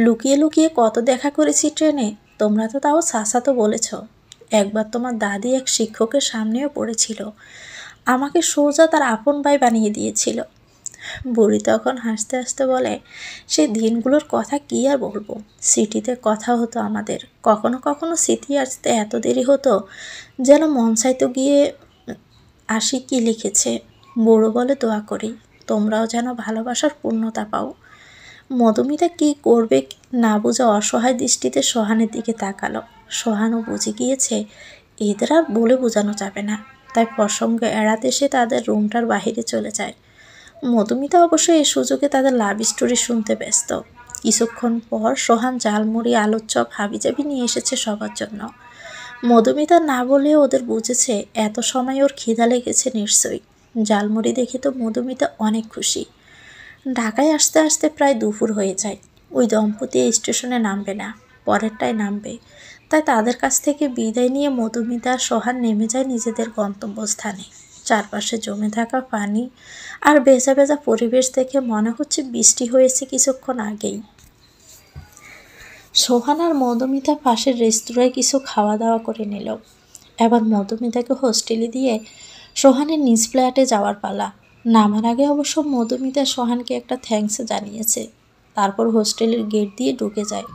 লুকিয়ে লুকিয়ে কত দেখা করেছি ট্রেনে। তোমরা তো তাও তো বলেছ। একবার তোমার দাদি এক শিক্ষকের সামনেও পড়েছিল, আমাকে সোজা তার আপন ভাই বানিয়ে দিয়েছিল। বুড়ি তখন হাসতে হাসতে বলে, সেই দিনগুলোর কথা কি আর বলবো। সিটিতে কথা হতো আমাদের, কখনো কখনো স্মৃতি আসতে এত দেরি হতো যেন মন চাইতো গিয়ে আসি কি লিখেছে। বুড়ো বলে, দোয়া করি তোমরাও যেন ভালোবাসার পূর্ণতা পাও। মধুমিতা কি করবে না বুঝে অসহায় দৃষ্টিতে সোহানের দিকে তাকালো। সোহানও বুঝে গিয়েছে এদের আর বলে বোঝানো যাবে না, তাই প্রসঙ্গ এড়াতে সে তাদের রুমটার বাহিরে চলে যায়। মধুমিতা অবশ্য এই সুযোগে তাদের লাভ স্টোরি শুনতে ব্যস্ত। কিছুক্ষণ পর সোহান ঝালমুড়ি, আলুর চপ, হাবিজাবি নিয়ে এসেছে সবার জন্য। মধুমিতা না বলেও ওদের বুঝেছে এত সময় ওর খিদা লেগেছে নিশ্চয়ই। ঝালমুড়ি দেখে তো মধুমিতা অনেক খুশি। ঢাকায় আসতে আসতে প্রায় দুপুর হয়ে যায়। ওই দম্পতি এই স্টেশনে নামবে না, পরেরটায় নামবে। তাই তাদের কাছ থেকে বিদায় নিয়ে মধুমিতা আর সোহান নেমে যায় নিজেদের গন্তব্যস্থানে। চারপাশে জমে থাকা পানি আর ভেজা ভেজা পরিবেশ দেখে মনে হচ্ছে বৃষ্টি হয়েছে কিছুক্ষণ আগেই। সোহান আর মধুমিতা পাশের রেস্তোরাঁয় কিছু খাওয়া দাওয়া করে নিল। এবার মধুমিতাকে হোস্টেলে দিয়ে সোহানের নিজ ফ্ল্যাটে যাওয়ার পালা। নামার আগে অবশ্য মধুমিতা সোহানকে একটা থ্যাঙ্কস জানিয়েছে, তারপর হোস্টেলের গেট দিয়ে ঢুকে যায়।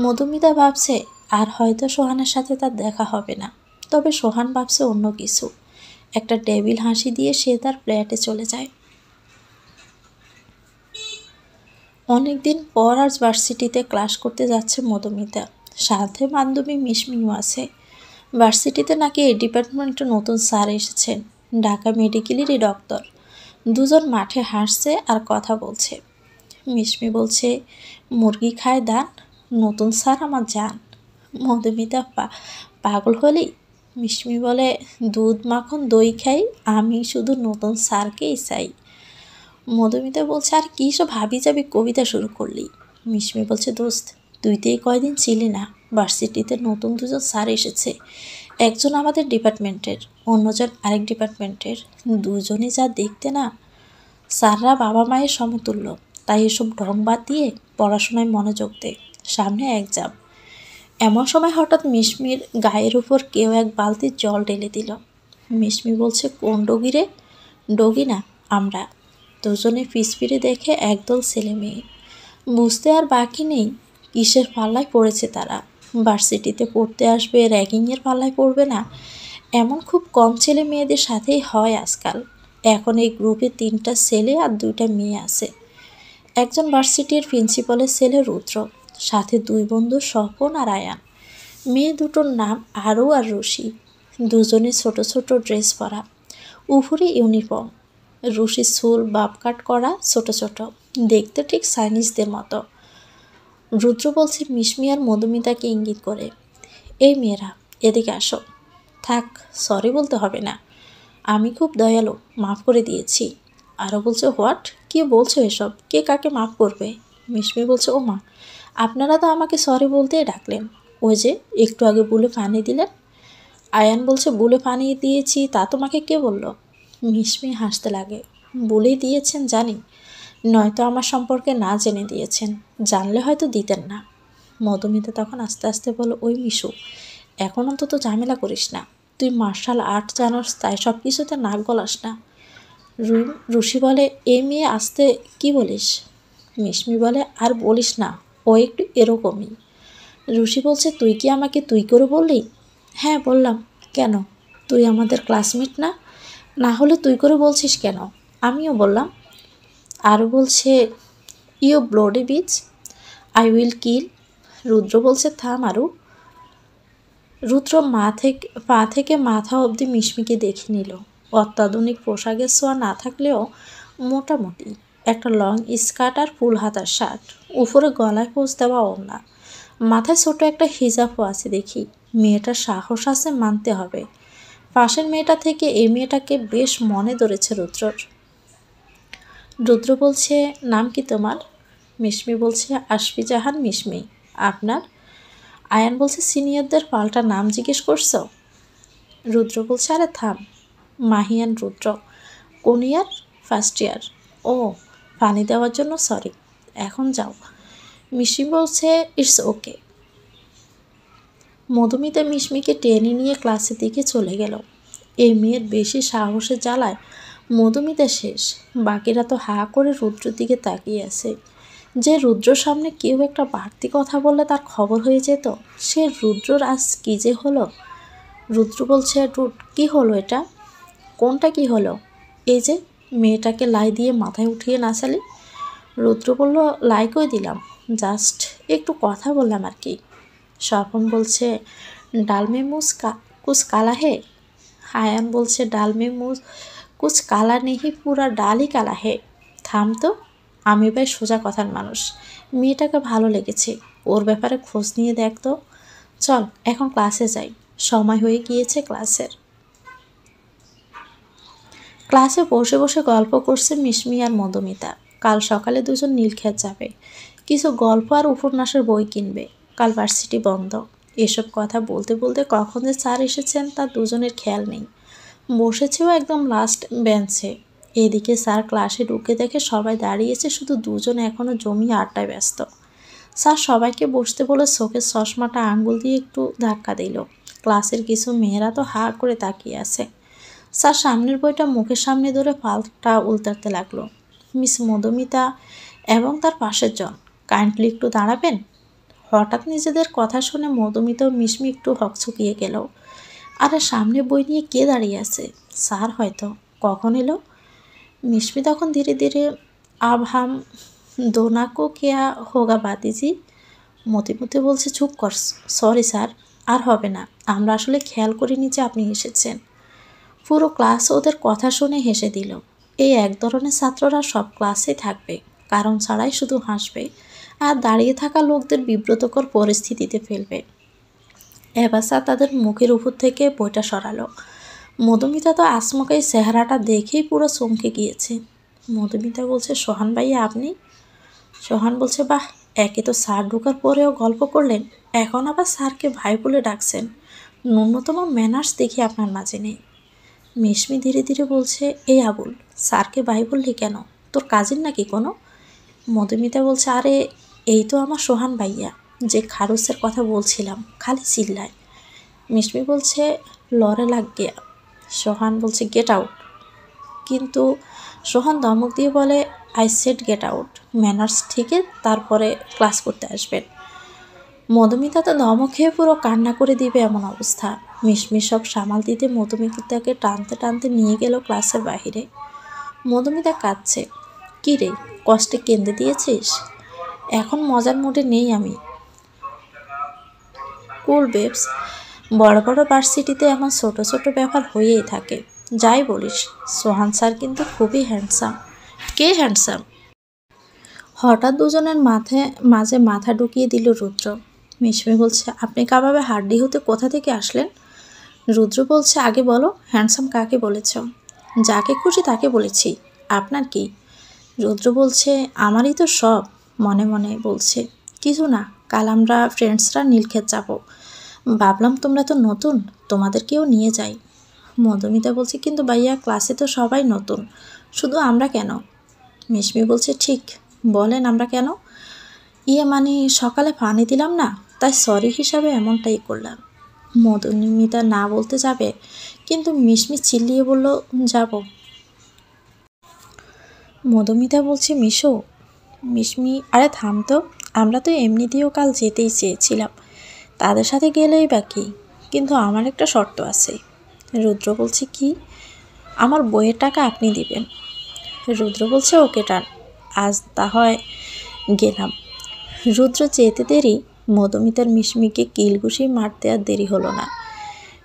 মধুমিতা ভাবছে আর হয়তো সোহানের সাথে তার দেখা হবে না, তবে সোহান ভাবছে অন্য কিছু। একটা টেবিল হাসি দিয়ে সে তার ফ্ল্যাটে চলে যায়। অনেকদিন পর আজ ভার্সিটিতে ক্লাস করতে যাচ্ছে মধুমিতা, সাথে বান্ধবী মিশমিও আছে। ভার্সিটিতে নাকি এই ডিপার্টমেন্টে নতুন স্যার এসেছেন, ঢাকা মেডিকেলেরই ডক্টর। দুজন মাঠে হাসছে আর কথা বলছে। মিশমি বলছে, মুরগি খায় দান, নতুন স্যার আমার জান। মধুমিতা পাগল হলি? মিশমি বলে, দুধ মাখন দই খাই, আমি শুধু নতুন স্যারকেই চাই। মধুমিতা বলছে, আর কী সব হাবি যাবি কবিতা শুরু করলি? মিশমি বলছে, দোস্ত তুই তো এই কয়দিন ছিলি না, ভার্সিটিতে নতুন দুজন স্যার এসেছে। একজন আমাদের ডিপার্টমেন্টের, অন্যজন আরেক ডিপার্টমেন্টের। দুজনই যা দেখতে না, স্যাররা বাবা মায়ের সমতুল্য। তাই এসব ঢং বাদ দিয়ে পড়াশোনায় মনোযোগ দে, সামনে এক্সাম। এমন সময় হঠাৎ মিশমির গায়ের উপর কেউ এক বালতি জল ঢেলে দিল। মিশমি বলছে, কোন ডগি রে? ডগি না, আমরা। দুজনে ফিসফিরে দেখে একদল ছেলে মেয়ে। বুঝতে আর বাকি নেই কিসের পাল্লায় পড়েছে তারা। ভার্সিটিতে পড়তে আসবে, র্যাগিংয়ের পাল্লায় পড়বে না, এমন খুব কম ছেলে মেয়েদের সাথেই হয় আজকাল। এখন এই গ্রুপে 3টা ছেলে আর 2টা মেয়ে আছে। একজন ভার্সিটির প্রিন্সিপালের ছেলে রুদ্র, সাথে 2 বন্ধু স্বপন আর আয়ান। মেয়ে দুটোর নাম আরু আর রুশি। দুজনে ছোট ছোট ড্রেস পরা, উপরে ইউনিফর্ম। রুশির চুল বাপ কাট করা, ছোট ছোট, দেখতে ঠিক চাইনিজদের মতো। রুদ্র বলছে মিশমি আর মধুমিতাকে ইঙ্গিত করে, এই মেয়েরা এদিকে আসো। থাক, সরি বলতে হবে না, আমি খুব দয়ালু, মাফ করে দিয়েছি। আরও বলছে, হোয়াট, কি বলছো এসব, কে কাকে মাফ করবে? মিশমি বলছে, ও মা, আপনারা তো আমাকে সরি বলতেই ডাকলেন, ওই যে একটু আগে বুলে পানি দিলেন। আয়ান বলছে, বুলে পানি দিয়েছি তা তোমাকে কে বলল? মিশমি হাসতে লাগে, বলেই দিয়েছেন জানি, নয়তো আমার সম্পর্কে না জেনে দিয়েছেন, জানলে হয়তো দিতেন না। মধুমিতা তখন আস্তে আস্তে বলো, ওই মিশু, এখন অন্তত ঝামেলা করিস না, তুই মার্শাল আর্ট জানোস, তাই সব কিছুতে নাক গলাস না। রুশি বলে, এই মেয়ে আসতে কি বলিস? মিশমি বলে, আর বলিস না, ও একটু এরকমই। রুশি বলছে, তুই কি আমাকে তুই করে বললি? হ্যাঁ বললাম, কেন, তুই আমাদের ক্লাসমেট না? না হলে তুই করে বলছিস কেন? আমিও বললাম। আরও বলছে, you bloody bitch, I will kill. Rudra বলছে, থাম আরু। রুদ্র পা থেকে মাথা অবধি মিশমিকে দেখে নিল। অত্যাধুনিক পোশাকের ছোঁয়া না থাকলেও মোটামুটি একটা লং স্কার্ট আর ফুল হাতার শার্ট, উপরে গলায় পোঁচ দেওয়া ওড়না, মাথায় ছোট একটা হিজাবও আছে দেখি। মেয়েটার সাহস আছে মানতে হবে। পাশের মেয়েটা থেকে এই মেয়েটাকে বেশ মনে ধরেছে রুদ্রর। রুদ্র বলছে, নাম কি তোমার? মিশমি বলছে, আশফি জাহান মিশমি। আপনার? আয়ান বলছে, সিনিয়রদের পাল্টা নাম জিজ্ঞেস করছো? রুদ্র বলছে, আরে থাম। মাহিয়ান রুদ্র। কোন ইয়ার? First year. ও, পানি দেওয়ার জন্য সরি, এখন যাও। মিষ্মি বলছে ইটস ওকে। মধুমিতা মিষ্মিকে টেনে নিয়ে ক্লাসের দিকে চলে গেল। এই মেয়ের বেশি সাহসের জ্বালায় মধুমিতা শেষ। বাকিরা তো হা করে রুদ্রর দিকে তাকিয়ে আছে। যে রুদ্রর সামনে কেউ একটা বাড়তি কথা বললে তার খবর হয়ে যেত, সে রুদ্রর আজ কী যে হলো। রুদ্র বলছে, রুদ কী হলো এটা? কোনটা কি হলো? এই যে মেয়েটাকে লাই দিয়ে মাথায় উঠিয়ে নাচালি। রুদ্র বলল, লাই কই দিলাম, জাস্ট একটু কথা বললাম আর কি। স্বপন বলছে, ডাল মে কুছ কালা হে। আয়ান বলছে, ডাল মে কুছ কালা নেহি, পুরা ডালই কালা হে। থাম তো, আমি ভাই সোজা কথার মানুষ। মেয়েটাকে ভালো লেগেছে, ওর ব্যাপারে খোঁজ নিয়ে দেখ তো। চল এখন ক্লাসে যাই, সময় হয়ে গিয়েছে ক্লাসের। ক্লাসে বসে বসে গল্প করছে মিষ্মি আর মধুমিতা। কাল সকালে দুজন নীলক্ষেত যাবে, কিছু গল্প আর উপন্যাসের বই কিনবে। কাল ভার্সিটি বন্ধ। এসব কথা বলতে বলতে কখন যে স্যার এসেছেন তার দুজনের খেয়াল নেই। বসেছেও একদম লাস্ট বেঞ্চে। এদিকে স্যার ক্লাসে ঢুকে দেখে সবাই দাঁড়িয়েছে, শুধু দুজন এখনও জমিয়ে আড্ডায় ব্যস্ত। স্যার সবাইকে বসতে বলে চোখের চশমাটা আঙ্গুল দিয়ে একটু ধাক্কা দিল। ক্লাসের কিছু মেয়েরা তো হা করে তাকিয়ে আছে। স্যার সামনের বইটা মুখের সামনে ধরে পাল্টা উল্টাতে লাগলো। মিস মধুমিতা এবং তার পাশের জন, কাইন্ডলি একটু দাঁড়াবেন। হঠাৎ নিজেদের কথা শুনে মধুমিতা ও মিষ্মি একটু হকচকিয়ে গেল। আরে সামনে বই নিয়ে কে দাঁড়িয়ে আছে? স্যার হয়তো। কখন এলো? মিষ্মি তখন ধীরে ধীরে, আব হাম দোনা কো কেয়া হোগা বাতিজি। মতিমতি বলছে, চুপ কর, সরি স্যার, আর হবে না, আমরা আসলে খেয়াল করিনি যে আপনি এসেছেন। পুরো ক্লাস ওদের কথা শুনে হেসে দিল। এই এক ধরনের ছাত্ররা সব ক্লাসেই থাকবে, কারণ ছাড়াই শুধু হাসবে আর দাঁড়িয়ে থাকা লোকদের বিব্রতকর পরিস্থিতিতে ফেলবে। এবার স্যার তাদের মুখের উপর থেকে বইটা সরালো। মধুমিতা তো আসমকা এই চেহারাটা দেখেই পুরো চমকে গিয়েছে। মধুমিতা বলছে, সোহান ভাইয়া আপনি? সোহান বলছে, বাহ, একে তো স্যার ঢোকার পরেও গল্প করলেন, এখন আবার স্যারকে ভাই বলে ডাকছেন। ন্যূনতম ম্যানার্স দেখি আপনার মাঝে নেই। মিষ্মি ধীরে ধীরে বলছে, এই আবুল, স্যারকে ভাই বললি কেন? তোর কাজিন নাকি কোনো? মধুমিতা বলছে, আরে এই তো আমার সোহান ভাইয়া, যে খারুসের কথা বলছিলাম, খালি চিল্লায়। মিষ্মি বলছে, লড়ে লাগ গিয়া। সোহান বলছে, গেট আউট। কিন্তু সোহান ধমক দিয়ে বলে, I said get out, manners থেকে তারপরে ক্লাস করতে আসবেন। মধুমিতা তো ধমক খেয়ে পুরো কান্না করে দিবে এমন অবস্থা। মিষ্মি সব সামাল দিতে মধুমিতাকে টানতে টানতে নিয়ে গেল ক্লাসের বাহিরে। মধুমিতা কাঁদছে। কী রে, কষ্টে কেঁদে দিয়েছিস? এখন মজার মুডে নেই আমি। কুল বেবস, বড় বড় ভার্সিটিতে এমন ছোট ছোট ব্যাপার হয়েই থাকে। যাই বলিস, সোহান স্যার কিন্তু খুবই হ্যান্ডসাম। কে হ্যান্ডসাম? হঠাৎ দুজনের মাঝে মাথা ঢুকিয়ে দিল রুদ্র। মিষ্মি বলছে, আপনি কাবাবে হাড্ডি হতে কোথা থেকে আসলেন? রুদ্র বলছে, আগে বলো, হ্যান্ডসাম কাকে বলেছ? যাকে খুশি তাকে বলেছি, আপনার কি? রুদ্র বলছে, আমারই তো সব। মনে মনে বলছে, কিছু না, কাল আমরা ফ্রেন্ডসরা নীলক্ষেত যাব, ভাবলাম তোমরা তো নতুন, তোমাদেরকেও নিয়ে যাই। মধুমিতা বলছে, কিন্তু ভাইয়া ক্লাসে তো সবাই নতুন, শুধু আমরা কেন? মিষ্মি বলছে, ঠিক বলেন আমরা কেন? মানে সকালে পানি দিলাম না, তাই সরি হিসাবে এমনটাই করলাম। মধুমিতা না বলতে যাবে, কিন্তু মিষ্মি চিল্লিয়ে বলল, যাব। মধুমিতা বলছে, মিষ্মি, আরে থাম তো, আমরা তো এমনিতেও কাল যেতেই চেয়েছিলাম, তাদের সাথে গেলেই বা কি, কিন্তু আমার একটা শর্ত আছে। রুদ্র বলছে, কি? আমার বইয়ের টাকা আপনি দিবেন। রুদ্র বলছে, ওকে ডান, আজ তা হয় গেলাম। রুদ্র যেতে দেরি, মধুমিতার মিষ্মিকে কিলঘুষি মারতে আর দেরি হলো না।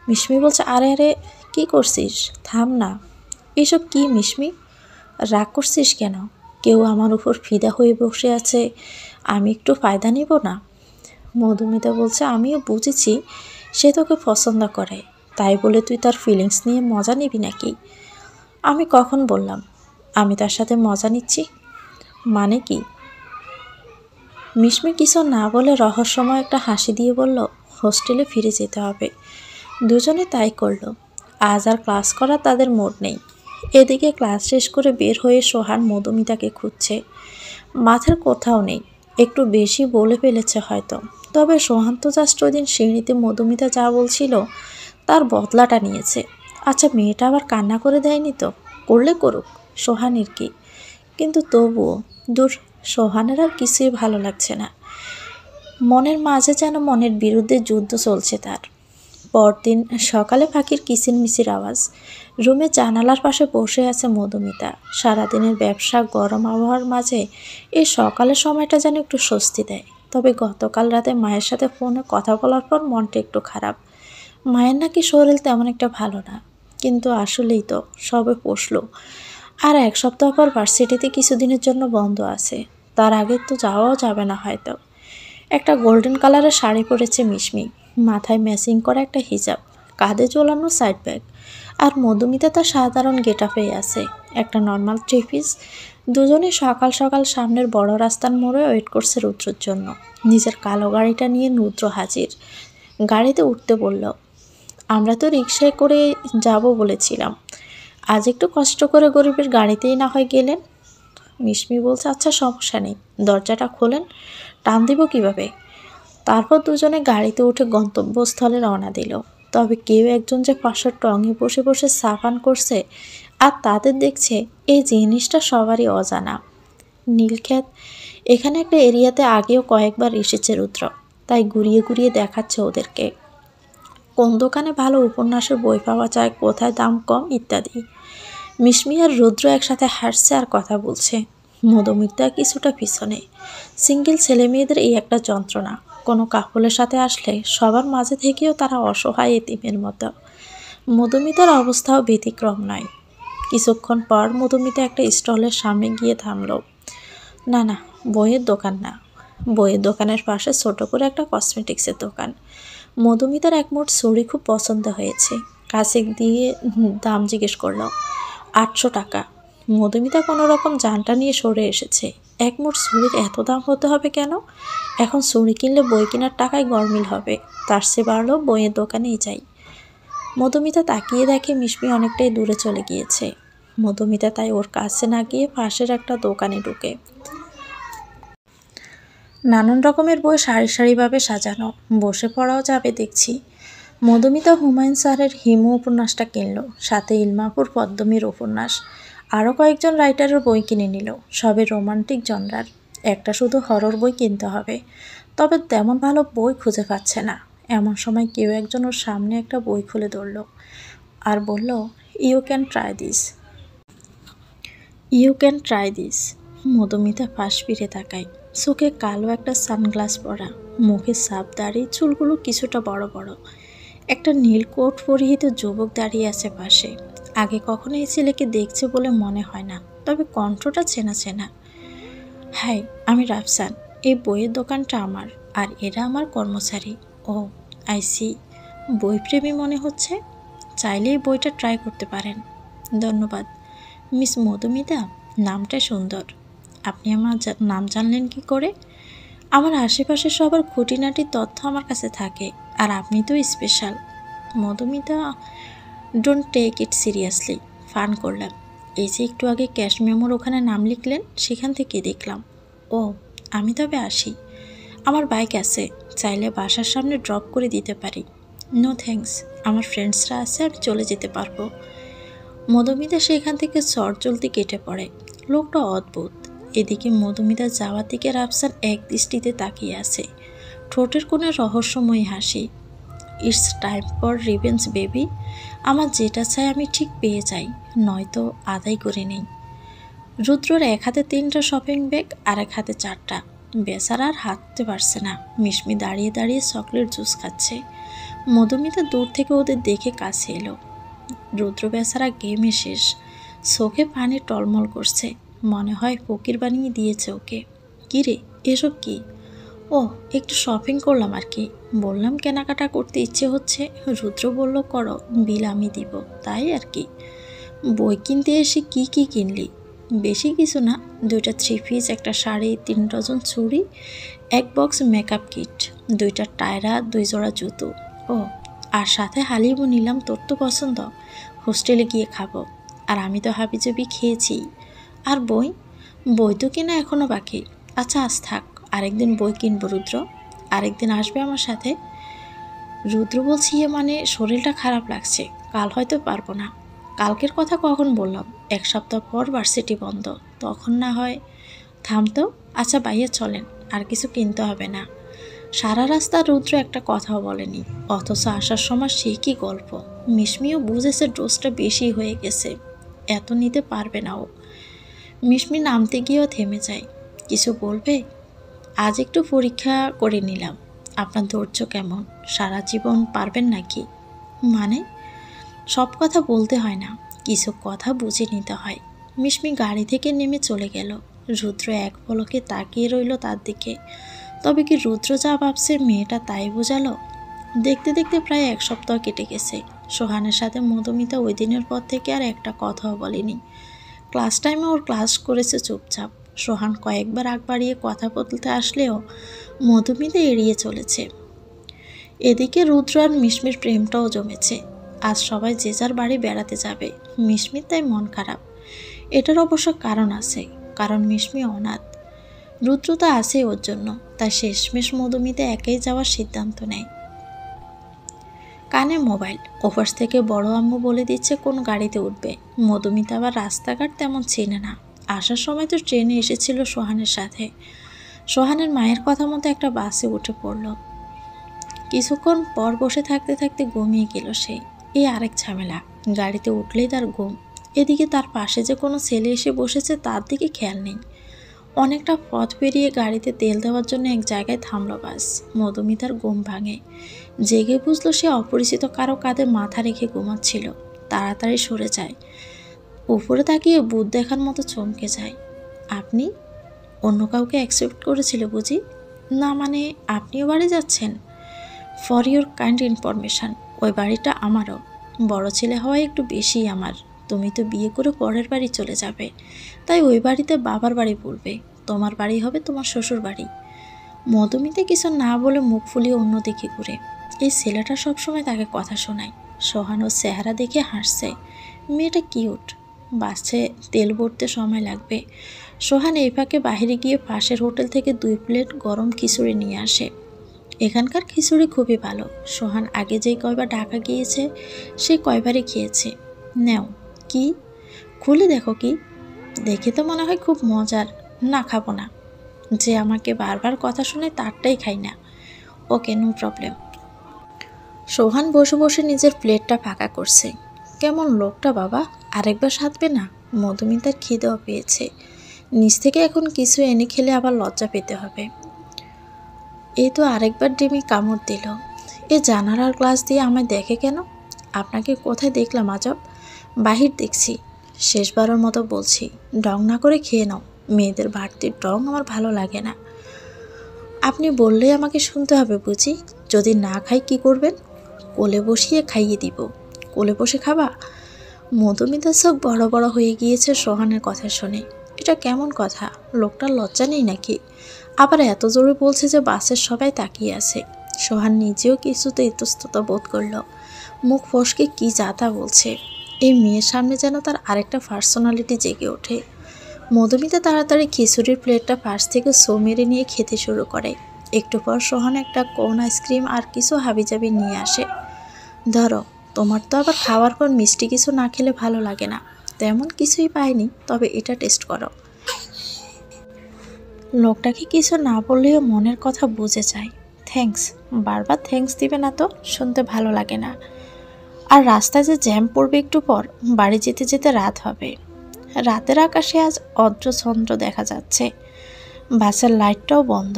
মিষ্মি বলছে, আরে আরে কী করছিস, থাম না। এসব কি মিষ্মি, রাগ করছিস কেন? কেউ আমার উপর ফিদা হয়ে বসে আছে, আমি একটু ফায়দা নিব না? মধুমিতা বলছে, আমিও বুঝেছি সে তোকে পছন্দ করে, তাই বলে তুই তার ফিলিংস নিয়ে মজা নিবি নাকি? আমি কখন বললাম আমি তার সাথে মজা নিচ্ছি? মানে কি? মিষ্মি কিছু না বলে রহস্যময় একটা হাসি দিয়ে বলল, হোস্টেলে ফিরে যেতে হবে। দুজনে তাই করলো। আজ আর ক্লাস করা তাদের মুড নেই। এদিকে ক্লাস শেষ করে বের হয়ে সোহান মধুমিতাকে খুঁজছে। মাথার কোথাও নেই, একটু বেশি বলে ফেলেছে হয়তো। তবে সোহান তো জাস্ট ওই দিন সিঁড়িতে মধুমিতা যা বলছিল তার বদলাটা নিয়েছে। আচ্ছা, মেয়েটা আবার কান্না করে দেয়নি তো? করলে করুক, সোহানের কি। কিন্তু তবুও দূর, সোহানের আর কিছুই ভালো লাগছে না। মনের মাঝে যেন মনের বিরুদ্ধে যুদ্ধ চলছে তার। পরদিন সকালে পাখির কিচিরমিচির আওয়াজ। রুমে জানালার পাশে বসে আছে মধুমিতা। সারাদিনের ব্যবসা, গরম আবহাওয়ার মাঝে এই সকালের সময়টা যেন একটু স্বস্তি দেয়। তবে গতকাল রাতে মায়ের সাথে ফোনে কথা বলার পর মনটা একটু খারাপ। মায়ের নাকি শরীর তেমন একটা ভালো না। কিন্তু আসলেই তো সবে পৌঁছলো, আর এক সপ্তাহ পর ভার্সিটিতে কিছুদিনের জন্য বন্ধ আছে। তার আগে তো যাওয়াও যাবে না হয়তো। একটা গোল্ডেন কালারের শাড়ি পরেছে মিশমি, মাথায় ম্যাচিং করা একটা হিজাব, কাঁধে ঝোলানো সাইড ব্যাগ। আর মধুমিতা তার সাধারণ গেটআপেই আছে, একটা নর্মাল থ্রি পিস। দুজনে সকাল সকাল সামনের বড় রাস্তার মোড়ে ওয়েট করছে রুদ্রর জন্য। নিজের কালো গাড়িটা নিয়ে রুদ্র হাজির। গাড়িতে উঠতে বলল, আমরা তো রিকশায় করে যাব বলেছিলাম, আজ একটু কষ্ট করে গরিবের গাড়িতেই না হয় গেলেন। মিশমি বলছে, আচ্ছা সমস্যা নেই, দরজাটা খোলেন, টান দিব কিভাবে। তারপর দুজনে গাড়িতে উঠে গন্তব্যস্থলে রওনা দিল। তবে কেউ একজন যে পাশের টঙে বসে বসে সাফান করছে আর তাদের দেখছে, এই জিনিসটা সবারই অজানা। নীলক্ষেত, এখানে একটা এরিয়াতে আগেও কয়েকবার এসেছে রুদ্র, তাই ঘুরিয়ে ঘুরিয়ে দেখাচ্ছে ওদেরকে কোন দোকানে ভালো উপন্যাসের বই পাওয়া যায়, কোথায় দাম কম ইত্যাদি। মিশমি আর রুদ্র একসাথে হাসছে আর কথা বলছে। মধুমিতা কিছুটা পিছনে। সিঙ্গেল ছেলে মেয়েদের এই একটা যন্ত্রণা, কোনো কাপলের সাথে আসলে সবার মাঝে থেকেও তারা অসহায় এতিমের মতো। মধুমিতার অবস্থাও ব্যতিক্রম নয়। কিছুক্ষণ পর মধুমিতা একটা স্টলের সামনে গিয়ে থামল। না না, বইয়ের দোকান না। বইয়ের দোকানের পাশে ছোট করে একটা কসমেটিক্সের দোকান। মধুমিতার এক মোট চুড়ি খুব পছন্দ হয়েছে, কাছে দিয়ে দাম জিজ্ঞেস করল। 800 টাকা। মধুমিতা কোনো রকম জানটা নিয়ে সরে এসেছে। এক মোট চুড়ির এত দাম হতে হবে কেন? এখন চুড়ি কিনলে বই কেনার টাকায় গরমিল হবে, তার চেয়ে বাড়লো বইয়ের দোকানেই যাই। মধুমিতা তাকিয়ে দেখে মিশমি অনেকটাই দূরে চলে গিয়েছে। মধুমিতা তাই ওর কাছে না গিয়ে পাশের একটা দোকানে ঢুকে। নানান রকমের বই সারি সারিভাবে সাজানো, বসে পড়াও যাবে দেখছি। মধুমিতা হুমায়ুন স্যারের হিমু উপন্যাসটা কিনল, সাথে ইলমাপুর পদ্মমীর উপন্যাস। আরও কয়েকজন রাইটারের বই কিনে নিল, সবে রোমান্টিক জনরার। একটা শুধু হরর বই কিনতে হবে, তবে তেমন ভালো বই খুঁজে পাচ্ছে না। এমন সময় কেউ একজন ওর সামনে একটা বই খুলে ধরল আর বলল, you can try this, you can try this. Madhumita পাশ ফিরে তাকায়। চোখে কালো একটা সানগ্লাস পরা, মুখে সাপ দাড়ি, চুলগুলো কিছুটা বড় বড়। একটা নীল কোট পরিহিত যুবক দাঁড়িয়ে আছে পাশে। আগে কখনো এই ছেলেকে দেখছে বলে মনে হয় না, তবে কণ্ঠটা চেনা চেনা। হাই, আমি রাফসান, এই বইয়ের দোকানটা আমার, আর এরা আমার কর্মচারী। ও আইসি, বইপ্রেমী মনে হচ্ছে, চাইলে এই বইটা ট্রাই করতে পারেন। ধন্যবাদ মিস মধুমিতা, নামটা সুন্দর। আপনি আমার নাম জানলেন কি করে? আমার আশেপাশে সবার খুঁটিনাটি তথ্য আমার কাছে থাকে, আর আপনি তো special. Madhumita, don't take it seriously, fun করলাম। এই যে একটু আগে ক্যাশ মেমোর ওখানে নাম লিখলেন, সেখান থেকে দেখলাম। ও, আমি তবে আসি। আমার বাইক আছে, চাইলে বাসার সামনে ড্রপ করে দিতে পারি। নো থ্যাঙ্কস, আমার ফ্রেন্ডসরা আছে, আমি চলে যেতে পারবো। মধুমিতা সেখান থেকে চট জলদি কেটে পড়ে। লোকটা অদ্ভুত। এদিকে মধুমিতা যাওয়ার দিকে রাফসান এক দৃষ্টিতে তাকিয়ে আছে, ঠোঁটের কোণে রহস্যময়ী হাসি। It's time for revenge baby. আমার যেটা চাই আমি ঠিক পেয়ে যাই, নয়তো আদায় করে নেই। রুদ্রর এক হাতে 3টা শপিং ব্যাগ, আর এক হাতে 4টা। বেচারা আর হাঁটতে পারছে না। মিশমি দাঁড়িয়ে দাঁড়িয়ে চকলেট জুস খাচ্ছে। মধুমিতা দূর থেকে ওদের দেখে কাছে এলো। রুদ্র বেচারা গেমে শেষ, চোখে পানি টলমল করছে। মনে হয় ফকির বানিয়ে দিয়েছে ওকে। কী রে, এসব কি? ও, একটু শপিং করলাম আর কি। বললাম কেনাকাটা করতে ইচ্ছে হচ্ছে, রুদ্র বলল করো, বিল আমি দিব, তাই আর কি। বই কিনতে এসে কি কি কিনলি? বেশি কিছু না, 2টা থ্রি পিস, একটা শাড়ি, 3 ডজন চুড়ি, 1 বক্স মেকআপ কিট, 2টা টায়রা, 2 জোড়া জুতো। ও, আর সাথে হালিমও নিলাম, তোর তো পছন্দ, হোস্টেলে গিয়ে খাবো। আর আমি তো হাবিজাবি খেয়েছি। আর বই, বই তো কিনা এখনও বাকি। আচ্ছা আজ থাক, আরেকদিন বই কিনবো রুদ্র, আরেকদিন আসবে আমার সাথে। রুদ্র বলছি মানে শরীরটা খারাপ লাগছে, কাল হয়তো পারবো না। কালকের কথা কখন বললাম? 1 সপ্তাহ পর ভার্সিটি বন্ধ, তখন না হয়। থামতো। আচ্ছা বাইরে চলেন, আর কিছু কিনতে হবে না। সারা রাস্তা রুদ্র একটা কথাও বলেনি, অথচ আসার সময় সে কি গল্প। মিশমিও বুঝেছে ডোজটা বেশি হয়ে গেছে, এত নিতে পারবে না ও। মিশমি নামতে গিয়েও থেমে যায়। কিছু বলবে? আজ একটু পরীক্ষা করে নিলাম, আপনার ধৈর্য কেমন, সারা জীবন পারবেন নাকি? মানে? সব কথা বলতে হয় না, কিছু কথা বুঝে নিতে হয়। মিশমি গাড়ি থেকে নেমে চলে গেল। রুদ্র এক পলকে তাকিয়ে রইল তার দিকে। তবে কি রুদ্র যা ভাবছে মেয়েটা তাই বোঝালো? দেখতে দেখতে প্রায় 1 সপ্তাহ কেটে গেছে। সোহানের সাথে মধুমিতা ওই দিনের পর থেকে আর একটা কথাও বলেনি। ক্লাস টাইমে ওর ক্লাস করেছে চুপচাপ। সোহান কয়েকবার আগ বাড়িয়ে কথা বলতে আসলেও মধুমিতা এড়িয়ে চলেছে। এদিকে রুদ্র আর মিশমির প্রেমটাও জমেছে। আজ সবাই যে যার বাড়ি বেড়াতে যাবে, মিশমির তাই মন খারাপ। এটার অবশ্য কারণ আছে, কারণ মিশমি অনাথ। রুদ্র তো আছে ওর জন্য, তাই শেষমেশ মধুমিতা একাই যাওয়ার সিদ্ধান্ত নেয়। কানে মোবাইল, ওপাশ থেকে বড় আম্মু বলে দিচ্ছে কোন গাড়িতে উঠবে। মধুমিতা আবার রাস্তাঘাট তেমন চেনে না। আসার সময় তো ট্রেনে এসেছিল সোহানের সাথে। সোহানের মায়ের কথা মতো একটা বাসে উঠে পড়ল। কিছুক্ষণ পর বসে থাকতে থাকতে ঘুমিয়ে গেল সে। এই আরেক ঝামেলা, গাড়িতে উঠলেই তার ঘুম। এদিকে তার পাশে যে কোনো ছেলে এসে বসেছে তার দিকে খেয়াল নেই। অনেকটা পথ পেরিয়ে গাড়িতে তেল দেওয়ার জন্য এক জায়গায় থামল বাস। মধুমিতার ঘুম ভাঙে। জেগে বুঝলো সে অপরিচিত কারো কাঁধে মাথা রেখে ঘুমাচ্ছিল। তাড়াতাড়ি সরে যায়। উপরে তাকিয়ে ভূত দেখার মতো চমকে যায়। আপনি? অন্য কাউকে অ্যাকসেপ্ট করেছিল বুঝি? না মানে আপনিও বাড়ি যাচ্ছেন? ফর ইউর কাইন্ড ইনফরমেশান, ওই বাড়িটা আমারও। বড় ছেলে হওয়ায় একটু বেশি আমার। তুমি তো বিয়ে করে পরের বাড়ি চলে যাবে, তাই ওই বাড়িতে বাবার বাড়ি বলবে, তোমার বাড়ি হবে তোমার শ্বশুর বাড়ি। মধুমিতা কিছু না বলে মুখ ফুলিয়ে অন্যদিকে ঘুরে। এই ছেলেটা সবসময় তাকে কথা শোনায়। সোহান ওর চেহারা দেখে হাসছে। মেয়েটা কিউট। বাসে তেল ভরতে সময় লাগবে। সোহান এই ফাঁকে বাইরে গিয়ে পাশের হোটেল থেকে 2 প্লেট গরম খিচুড়ি নিয়ে আসে। এখানকার খিচুড়ি খুবই ভালো। সোহান আগে যেই কয়বার ঢাকা গিয়েছে সে কয়বারই খেয়েছে। নেও। কি? খুলে দেখো কি। দেখে তো মনে হয় খুব মজার। না খাবো না। যে আমাকে বারবার কথা শুনে তারটাই খাই না। ওকে, নো প্রবলেম। সোহান বসে বসে নিজের প্লেটটা ফাঁকা করছে। কেমন লোকটা বাবা, আরেকবার সাধবে না? মধুমিতার খিদেও পেয়েছে। নিচ থেকে এখন কিছু এনে খেলে আবার লজ্জা পেতে হবে। এই তো আরেকবার ডিমি কামড় দিল। এ জানালার গ্লাস দিয়ে আমায় দেখে কেন? আপনাকে কোথায় দেখলাম আজব? বাহির দেখছি। শেষবারের মতো বলছি, ডং না করে খেয়ে নাও। মেয়েদের বাড়তির ডং আমার ভালো লাগে না। আপনি বললেই আমাকে শুনতে হবে বুঝি? যদি না খাই কি করবেন? কোলে বসিয়ে খাইয়ে দিব। কোলে বসে খাবা? মধুমিতার চোখ বড় বড় হয়ে গিয়েছে সোহানের কথা শুনে। এটা কেমন কথা? লোকটার লজ্জা নেই নাকি? আবার এত জোরে বলছে যে বাসের সবাই তাকিয়ে আছে। সোহান নিজেও কিছুতে ইতস্তত বোধ করল। মুখ ফসকে কি যাতা বলছে। এই মেয়ের সামনে যেন তার আরেকটা পার্সোনালিটি জেগে ওঠে। মধুমিতা তাড়াতাড়ি খিচুড়ির প্লেটটা পাশ থেকে সো মেরে নিয়ে খেতে শুরু করে। একটু পর সোহান একটা কোন আইসক্রিম আর কিছু হাবিজাবি নিয়ে আসে। ধরো, তোমার তো আবার খাওয়ার পর মিষ্টি কিছু না খেলে ভালো লাগে না। তেমন কিছুই পাইনি, তবে এটা টেস্ট করো। লোকটাকে কিছু না বললেও মনের কথা বুঝে যায়। থ্যাঙ্কস। বারবার থ্যাঙ্কস দিবে না তো, শুনতে ভালো লাগে না। আর রাস্তায় যে জ্যাম পড়বে একটু পর, বাড়ি যেতে যেতে রাত হবে। রাতের আকাশে আজ অদ্রচন্দ্র দেখা যাচ্ছে। বাসের লাইটটাও বন্ধ।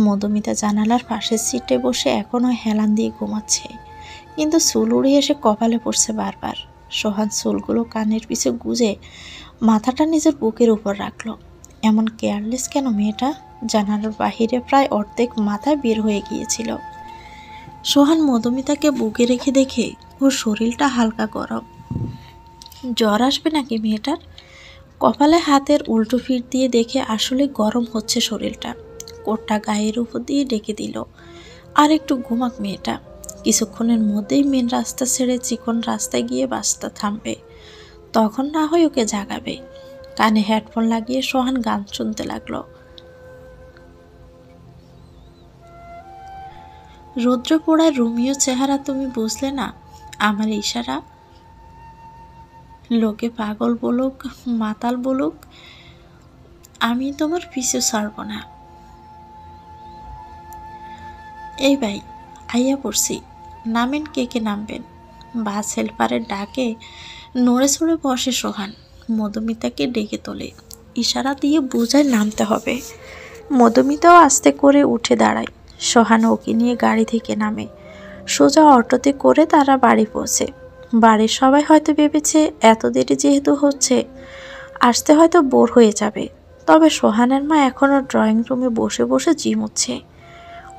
মধুমিতা জানালার পাশের সিটে বসে এখনও হেলান দিয়ে ঘুমাচ্ছে, কিন্তু চুল উড়ে এসে কপালে পড়ছে বারবার। সোহান চুলগুলো কানের পিছে গুজে মাথাটা নিজের বুকের উপর রাখলো। এমন কেয়ারলেস কেন মেয়েটা? জানালার বাহিরে প্রায় অর্ধেক মাথা বের হয়ে গিয়েছিল। সোহান মধুমিতাকে বুকে রেখে দেখে ওর শরীরটা হালকা গরম। জ্বর আসবে নাকি মেয়েটার? কপালে হাতের উল্টো ফিট দিয়ে দেখে আসলে গরম হচ্ছে শরীরটা। কোটটা গায়ের উপর দিয়ে ডেকে দিল। আর একটু ঘুমাক মেয়েটা। কিছুক্ষণের মধ্যেই মেন রাস্তা ছেড়ে চিকন রাস্তায় গিয়ে বাসটা থামবে। তখন না হয় ওকে জাগাবে। কানে হেডফোন লাগিয়ে সোহান গান শুনতে লাগলো। রৌদ্র পোড়ার রোমিও চেহারা তুমি বুঝলে না আমার ইশারা। লোকে পাগল বলুক মাতাল বলুক, আমি তোমার পিছু ছাড়ব না। এই ভাই, আইয়া পড়ছি, নামেন, কে কে নামবেন? বাস হেল্পারের ডাকে নড়ে চড়ে বসে সোহান। মধুমিতাকে ডেকে তোলে, ইশারা দিয়ে বোঝায় নামতে হবে। মধুমিতাও আস্তে করে উঠে দাঁড়ায়। সোহান ওকে নিয়ে গাড়ি থেকে নামে। সোজা অটোতে করে তারা বাড়ি পৌঁছে। বাড়ির সবাই হয়তো ভেবেছে এত দেরি যেহেতু হচ্ছে, আসতে হয়তো বোর হয়ে যাবে। তবে সোহানের মা এখনও ড্রয়িং রুমে বসে বসে জিমুচ্ছে।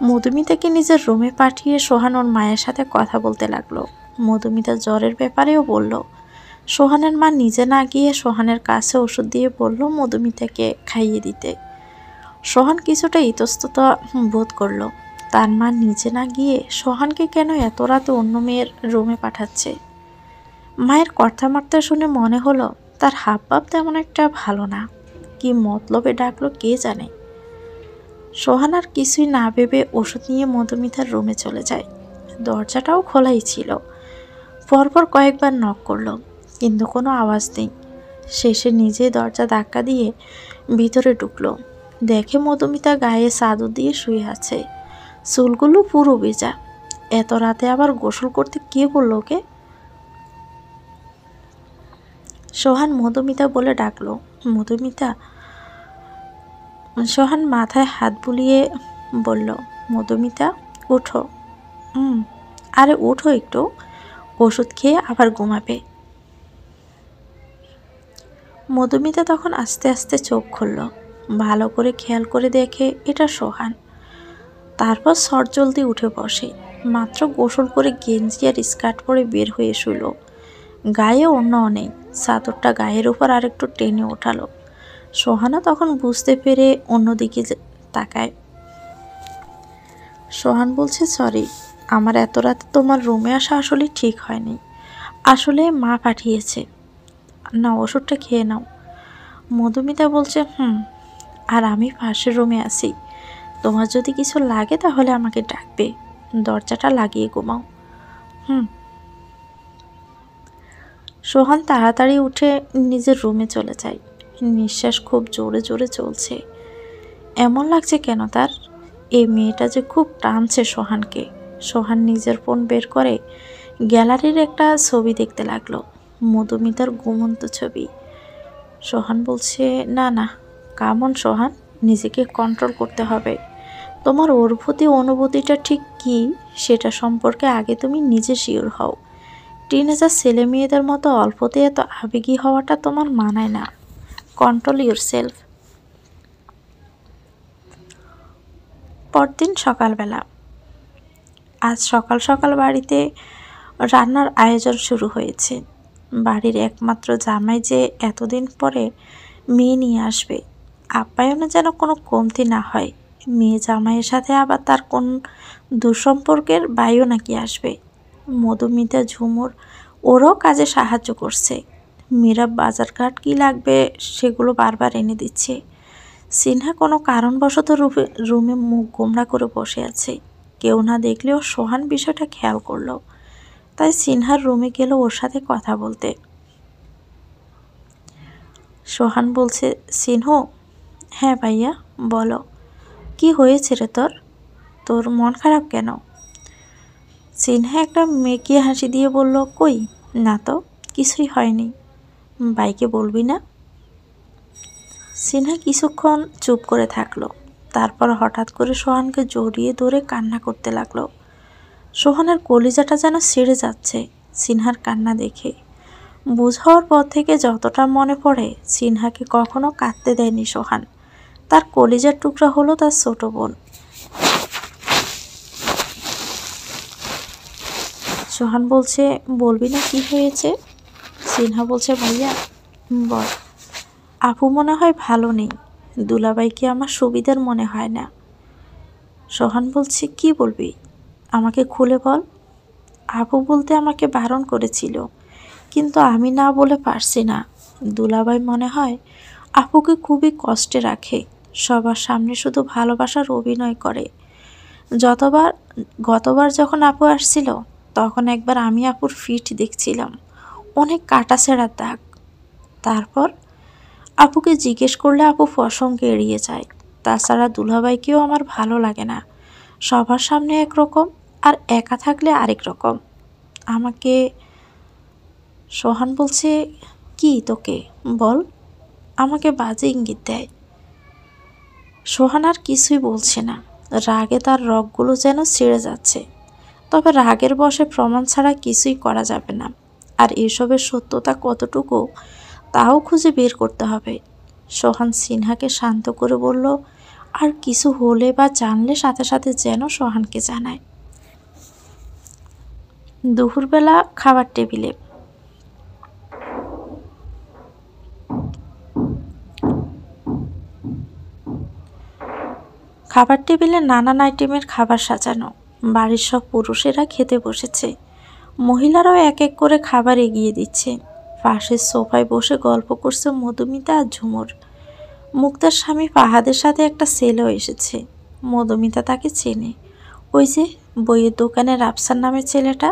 মধুমিতাকে নিজের রুমে পাঠিয়ে সোহান ওর মায়ের সাথে কথা বলতে লাগলো। মধুমিতা জ্বরের ব্যাপারেও বলল। সোহানের মা নিজে না গিয়ে সোহানের কাছে ওষুধ দিয়ে বলল মধুমিতাকে খাইয়ে দিতে। সোহান কিছুটা ইতস্তত বোধ করল। তার মা নিজে না গিয়ে সোহানকে কেন এত রাতে অন্য মেয়ের রুমে পাঠাচ্ছে। মায়ের কথাবার্তা শুনে মনে হলো তার হাবভাব তেমন একটা ভালো না। কি মতলবে ডাকলো কে জানে। সোহান আর কিছুই না ভেবে ওষুধ নিয়ে মধুমিতার রুমে চলে যায়। দরজাটাও খোলাই ছিল। পরপর কয়েকবার নক করলো, কিন্তু কোনো আওয়াজ নেই। শেষে নিজে দরজা ধাক্কা দিয়ে ভিতরে ঢুকলো। দেখে মধুমিতা গায়ে চাদর দিয়ে শুয়ে আছে, চুলগুলো পুরো ভেজা। এত রাতে আবার গোসল করতে কে বলল ওকে? সোহান মধুমিতা বলে ডাকলো। মধুমিতা। সোহান মাথায় হাত বুলিয়ে বলল, মধুমিতা উঠো। আরে উঠো একটু, ওষুধ খেয়ে আবার ঘুমাবে। মধুমিতা তখন আস্তে আস্তে চোখ খুলল। ভালো করে খেয়াল করে দেখে এটা সোহান। তারপর জলদি উঠে বসে। মাত্র গোসল করে গেঞ্জি আর স্কার্ট পরে বের হয়ে শুল। গায়ে ওড়নাও নেই। চাদরটা গায়ের উপর আরেকটু টেনে ওঠালো। সোহানা তখন বুঝতে পেরে অন্যদিকে তাকায়। সোহান বলছে, সরি, আমার এত রাতে তোমার রুমে আসা আসলে ঠিক হয়নি। আসলে মা পাঠিয়েছে। না, ওষুধটা খেয়ে নাও। মধুমিতা বলছে, আর আমি পাশের রুমে আছি। তোমার যদি কিছু লাগে তাহলে আমাকে ডাকবে। দরজাটা লাগিয়ে ঘুমাও। সোহান তাড়াতাড়ি উঠে নিজের রুমে চলে যায়। নিঃশ্বাস খুব জোরে জোরে চলছে। এমন লাগছে কেন তার? এই মেয়েটা যে খুব টানছে সোহানকে। সোহান নিজের ফোন বের করে গ্যালারির একটা ছবি দেখতে লাগলো। মধুমিতার ঘুমন্ত ছবি। সোহান বলছে, না না, কামন সোহান, নিজেকে কন্ট্রোল করতে হবে। তোমার ওর প্রতি অনুভূতিটা ঠিক কী সেটা সম্পর্কে আগে তুমি নিজে শিওর হও। টিনেজার ছেলে মেয়েদের মতো অল্পতে এত আবেগী হওয়াটা তোমার মানায় না। Control your self. পরদিন সকালবেলা। আজ সকাল সকাল বাড়িতে রান্নার আয়োজন শুরু হয়েছে। বাড়ির একমাত্র জামাই যে এতদিন পরে মেয়ে নিয়ে আসবে, আপ্যায়নে যেন কোনো কমতি না হয়। মেয়ে জামাইয়ের সাথে আবার তার কোন দুঃসম্পর্কের বাইও নাকি আসবে। মধুমিতা, ঝুমুর ওরাও কাজে সাহায্য করছে। মীরা বাজারঘাট কী লাগবে সেগুলো বারবার এনে দিচ্ছে। সিনহা কোনো কারণবশত রুমে মুখ গোমড়া করে বসে আছে। কেউ না দেখলেও সোহান বিষয়টা খেয়াল করলো। তাই সিনহার রুমে গেল ওর সাথে কথা বলতে। সোহান বলছে, সিনহু। হ্যাঁ ভাইয়া, বলো। কি হয়েছে রে তোর? তোর মন খারাপ কেন? সিনহা একটা মেকিয়ে হাসি দিয়ে বলল, কই না তো, কিছুই হয়নি। ভাইকে বলবি না? সিনহা কিছুক্ষণ চুপ করে থাকলো। তারপর হঠাৎ করে সোহানকে জড়িয়ে ধরে কান্না করতে লাগলো। সোহানের কলিজাটা যেন ছিঁড়ে যাচ্ছে সিনহার কান্না দেখে। বুঝ হওয়ার পর থেকে যতটা মনে পড়ে, সিনহাকে কখনো কাঁদতে দেয়নি সোহান। তার কলিজার টুকরা হলো তার ছোট বোন। সোহান বলছে, বলবি না কি হয়েছে? সিনহা বলছে, ভাইয়া বল। আপু মনে হয় ভালো নেই। দুলাভাইকে আমার সুবিধার মনে হয় না। সোহান বলছে, কি বলবি, আমাকে খুলে বল। আপু বলতে আমাকে বারণ করেছিল। কিন্তু আমি না বলে পারছি না। দুলাভাই মনে হয় আপুকে খুবই কষ্টে রাখে, সবার সামনে শুধু ভালোবাসার অভিনয় করে। যতবার গতবার যখন আপু আসছিল তখন একবার আমি আপুর ফিট দেখছিলাম, অনেক কাটাছেঁড়ার দাগ। তারপর আপুকে জিজ্ঞেস করলে আপু প্রসঙ্গে এড়িয়ে যায়। তাছাড়া দুলাভাইকেও আমার ভালো লাগে না, সবার সামনে একরকম আর একা থাকলে আরেক রকম। আমাকে সোহান বলছে, কি তোকে বল, আমাকে বাজে ইঙ্গিত দেয়। সোহান আর কিছুই বলছে না, রাগে তার রগগুলো যেন ছিঁড়ে যাচ্ছে। তবে রাগের বশে প্রমাণ ছাড়া কিছুই করা যাবে না, আর এসবের সত্যতা কতটুকু তাও খুঁজে বের করতে হবে। সোহান সিনহাকে শান্ত করে বলল, আর কিছু হলে বা জানলে সাথে সাথে যেন সোহানকে জানায়। দুপুরবেলা খাবার টেবিলে নানান আইটেমের খাবার সাজানো। বাড়ির সব পুরুষেরা খেতে বসেছে, মহিলারাও এক এক করে খাবার এগিয়ে দিচ্ছে। পাশের সোফায় বসে গল্প করছে মধুমিতা আর ঝুমুর। মুক্তার স্বামী ফাহাদের সাথে একটা ছেলেও এসেছে। মধুমিতা তাকে চেনে, ওই যে বইয়ের দোকানে রাফসান নামের ছেলেটা।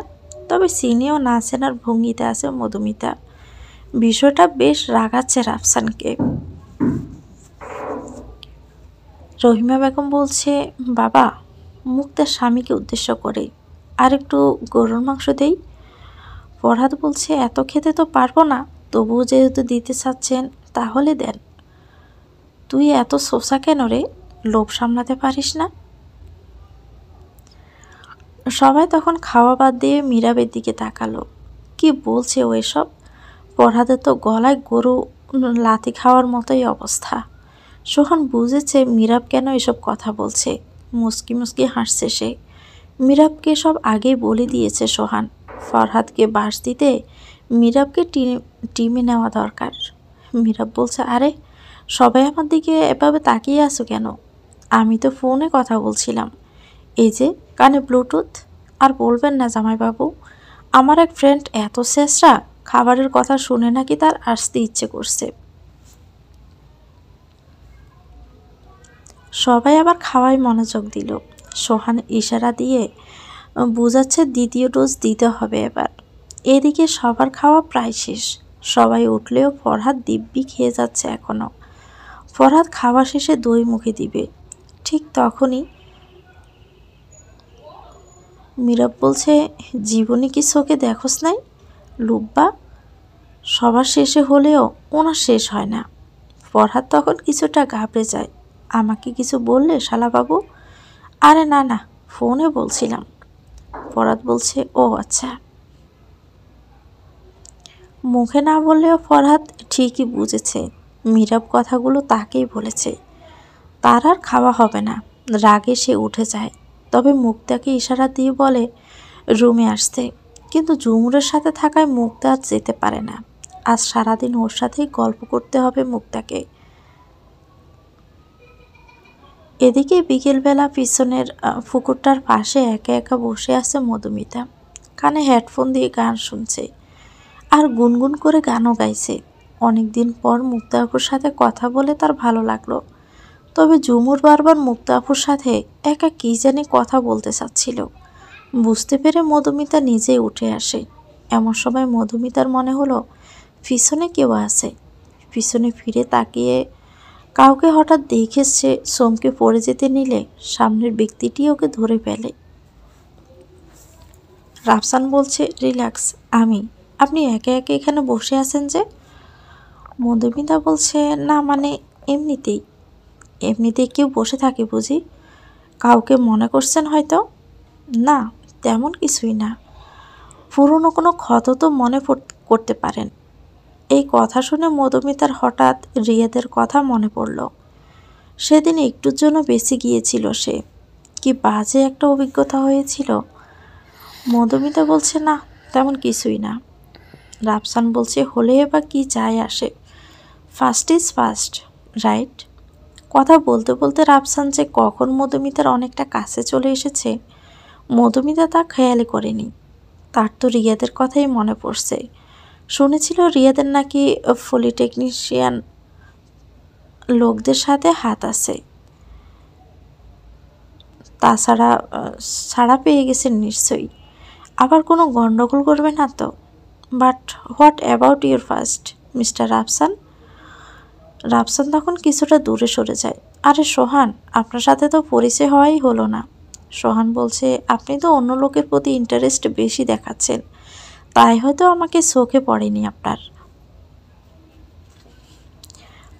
তবে চিনেও না চেনার ভঙ্গিতে আছে মধুমিতা। বিষয়টা বেশ রাগাচ্ছে রাফসানকে। রহিমা বেগম বলছে, বাবা, মুক্তার স্বামীকে উদ্দেশ্য করে আর একটু গরুর মাংস দেই। ফরহাদ বলছে, এত খেতে তো পারবো না, তবুও যেহেতু দিতে চাচ্ছেন তাহলে দেন। তুই এত সোসা কেন রে, লোভ সামলাতে পারিস না? সবাই তখন খাওয়া বাদ দিয়ে মীরাবের দিকে তাকালো। কি বলছে ও এসব? ফরহাদের তো গলায় গরু লাথি খাওয়ার মতোই অবস্থা। সোহান বুঝেছে মীরাব কেন এসব কথা বলছে। মুচকি মুচকি হাসছে সে। মীরাবকে সব আগেই বলে দিয়েছে সোহান, ফরহাদকে বাস দিতে মীরাবকে টিমে নেওয়া দরকার। মীরাব বলছে, আরে সবাই আমার দিকে এভাবে তাকিয়ে আছো কেন? আমি তো ফোনে কথা বলছিলাম, এই যে কানে ব্লুটুথ। আর বলবেন না জামাইবাবু, আমার এক ফ্রেন্ড এত শেষরা, খাবারের কথা শুনে নাকি তার আসতে ইচ্ছে করছে। সবাই আবার খাওয়ায় মনোযোগ দিল। সোহান ইশারা দিয়ে বুঝাচ্ছে দ্বিতীয় ডোজ দিতে হবে এবার। এদিকে সবার খাওয়া প্রায় শেষ। সবাই উঠলেও ফরহাদ দিব্যি খেয়ে যাচ্ছে এখনো। ফরহাদ খাওয়া শেষে দই মুখে দিবে, ঠিক তখনই মীরাব বলছে, জীবনে কি চোখে দেখোস নাই লুব্বা? সবার শেষে হলেও ওনার শেষ হয় না। ফরহাদ তখন কিছুটা ঘাবড়ে যায়। আমাকে কিছু বললে শালাবাবু? আরে না না, ফোনে বলছিলাম। ফরহাদ বলছে, ও আচ্ছা। মুখে না বললেও ফরহাদ ঠিকই বুঝেছে মীরাব কথাগুলো তাকেই বলেছে। তার আর খাওয়া হবে না। রাগে সে উঠে যায়। তবে মুক্তাকে ইশারা দিয়ে বলে রুমে আসতে, কিন্তু ঝুমুরের সাথে থাকায় মুক্তা আর যেতে পারে না। আজ সারাদিন ওর সাথেই গল্প করতে হবে মুক্তাকে। এদিকে বিকেলবেলা পিছনের পুকুরটার পাশে একা একা বসে আছে মধুমিতা। কানে হেডফোন দিয়ে গান শুনছে আর গুনগুন করে গানও গাইছে। অনেকদিন পর মুক্তা আপুর সাথে কথা বলে তার ভালো লাগলো। তবে ঝুমুর বারবার মুক্তা আপুর সাথে একা কী জানি কথা বলতে চাচ্ছিল। বুঝতে পেরে মধুমিতা নিজেই উঠে আসে। এমন সময় মধুমিতার মনে হলো পিছনে কেউ আছে। পিছনে ফিরে তাকিয়ে কাউকে হঠাৎ দেখে সে চমকে পড়ে যেতে নিলে সামনের ব্যক্তিটি ওকে ধরে ফেলে। রাফসান বলছে, রিল্যাক্স, আপনি একে একে এখানে বসে আছেন যে? মধুমিতা বলছে, না মানে এমনিতেই কেউ বসে থাকে বুঝি? কাউকে মনে করছেন হয়তো। না, তেমন কিছুই না। পুরনো কোনো ক্ষত তো মনে করতে পারেন। এই কথা শুনে মধুমিতার হঠাৎ রিয়াদের কথা মনে পড়ল। সেদিন একটুর জন্য বেঁচে গিয়েছিল সে। কি বাজে একটা অভিজ্ঞতা হয়েছিল। মধুমিতা বলছে, না তেমন কিছুই না। রাফসান বলছে, হলে বা কি যায় আসে, ফার্স্ট ইজ ফার্স্ট, রাইট? কথা বলতে বলতে রাফসান যে কখন মধুমিতার অনেকটা কাছে চলে এসেছে মধুমিতা তা খেয়ালই করেনি। তার তো রিয়াদের কথাই মনে পড়ছে। শুনেছিল রিয়াদের নাকি পলিটেকনিশিয়ান লোকদের সাথে হাত আছে। তাছাড়া ছাড়া পেয়ে গেছেন নিশ্চয়ই। আবার কোনো গন্ডগোল করবে না তো? But what about your first, mister Rafsan? Rafsan তখন কিছুটা দূরে সরে যায়। আরে সোহান, আপনার সাথে তো পরিচয় হওয়াই হলো না। সোহান বলছে, আপনি তো অন্য লোকের প্রতি ইন্টারেস্ট বেশি দেখাচ্ছেন, তাই হয়তো আমাকে চোখে পড়েনি আপনার।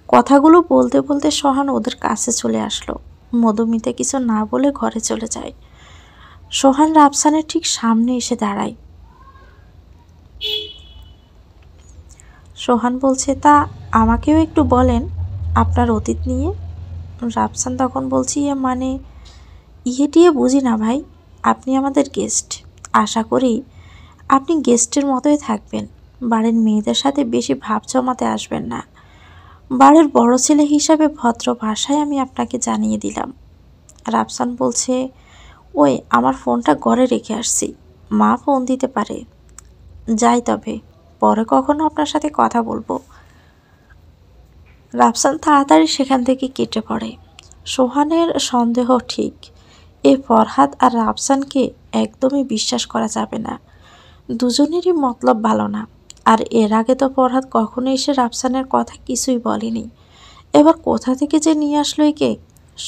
কথাগুলো বলতে বলতে সোহান ওদের কাছে চলে আসলো। মধুমিতা কিছু না বলে ঘরে চলে যায়। সোহান রাফসানের ঠিক সামনে এসে দাঁড়ায়। সোহান বলছে, তা আমাকেও একটু বলেন আপনার অতীত নিয়ে। রাফসান তখন বলছি, মানে ইয়েটিয়ে বুঝি না ভাই, আপনি আমাদের গেস্ট। আশা করি আপনি গেস্টের মতোই থাকবেন, বাড়ির মেয়েদের সাথে বেশি ভাব জমাতে আসবেন না। বাড়ির বড় ছেলে হিসাবে ভদ্র ভাষায় আমি আপনাকে জানিয়ে দিলাম। রাফসান বলছে, ওই আমার ফোনটা ঘরে রেখে আসছি, মা ফোন দিতে পারে। যাই তবে, পরে কখনো আপনার সাথে কথা বলবো। রাফসান তাড়াতাড়ি সেখান থেকে কেটে পড়ে। সোহানের সন্দেহ ঠিক, এ ফরহাদ আর রাফসানকে একদমই বিশ্বাস করা যাবে না। দুজনেরই মতলব ভালো না। আর এর আগে তো ফরহাদ কখনো এসে রাফসানের কথা কিছুই বলেনি। এবার কোথা থেকে যে নিয়ে আসলো একে?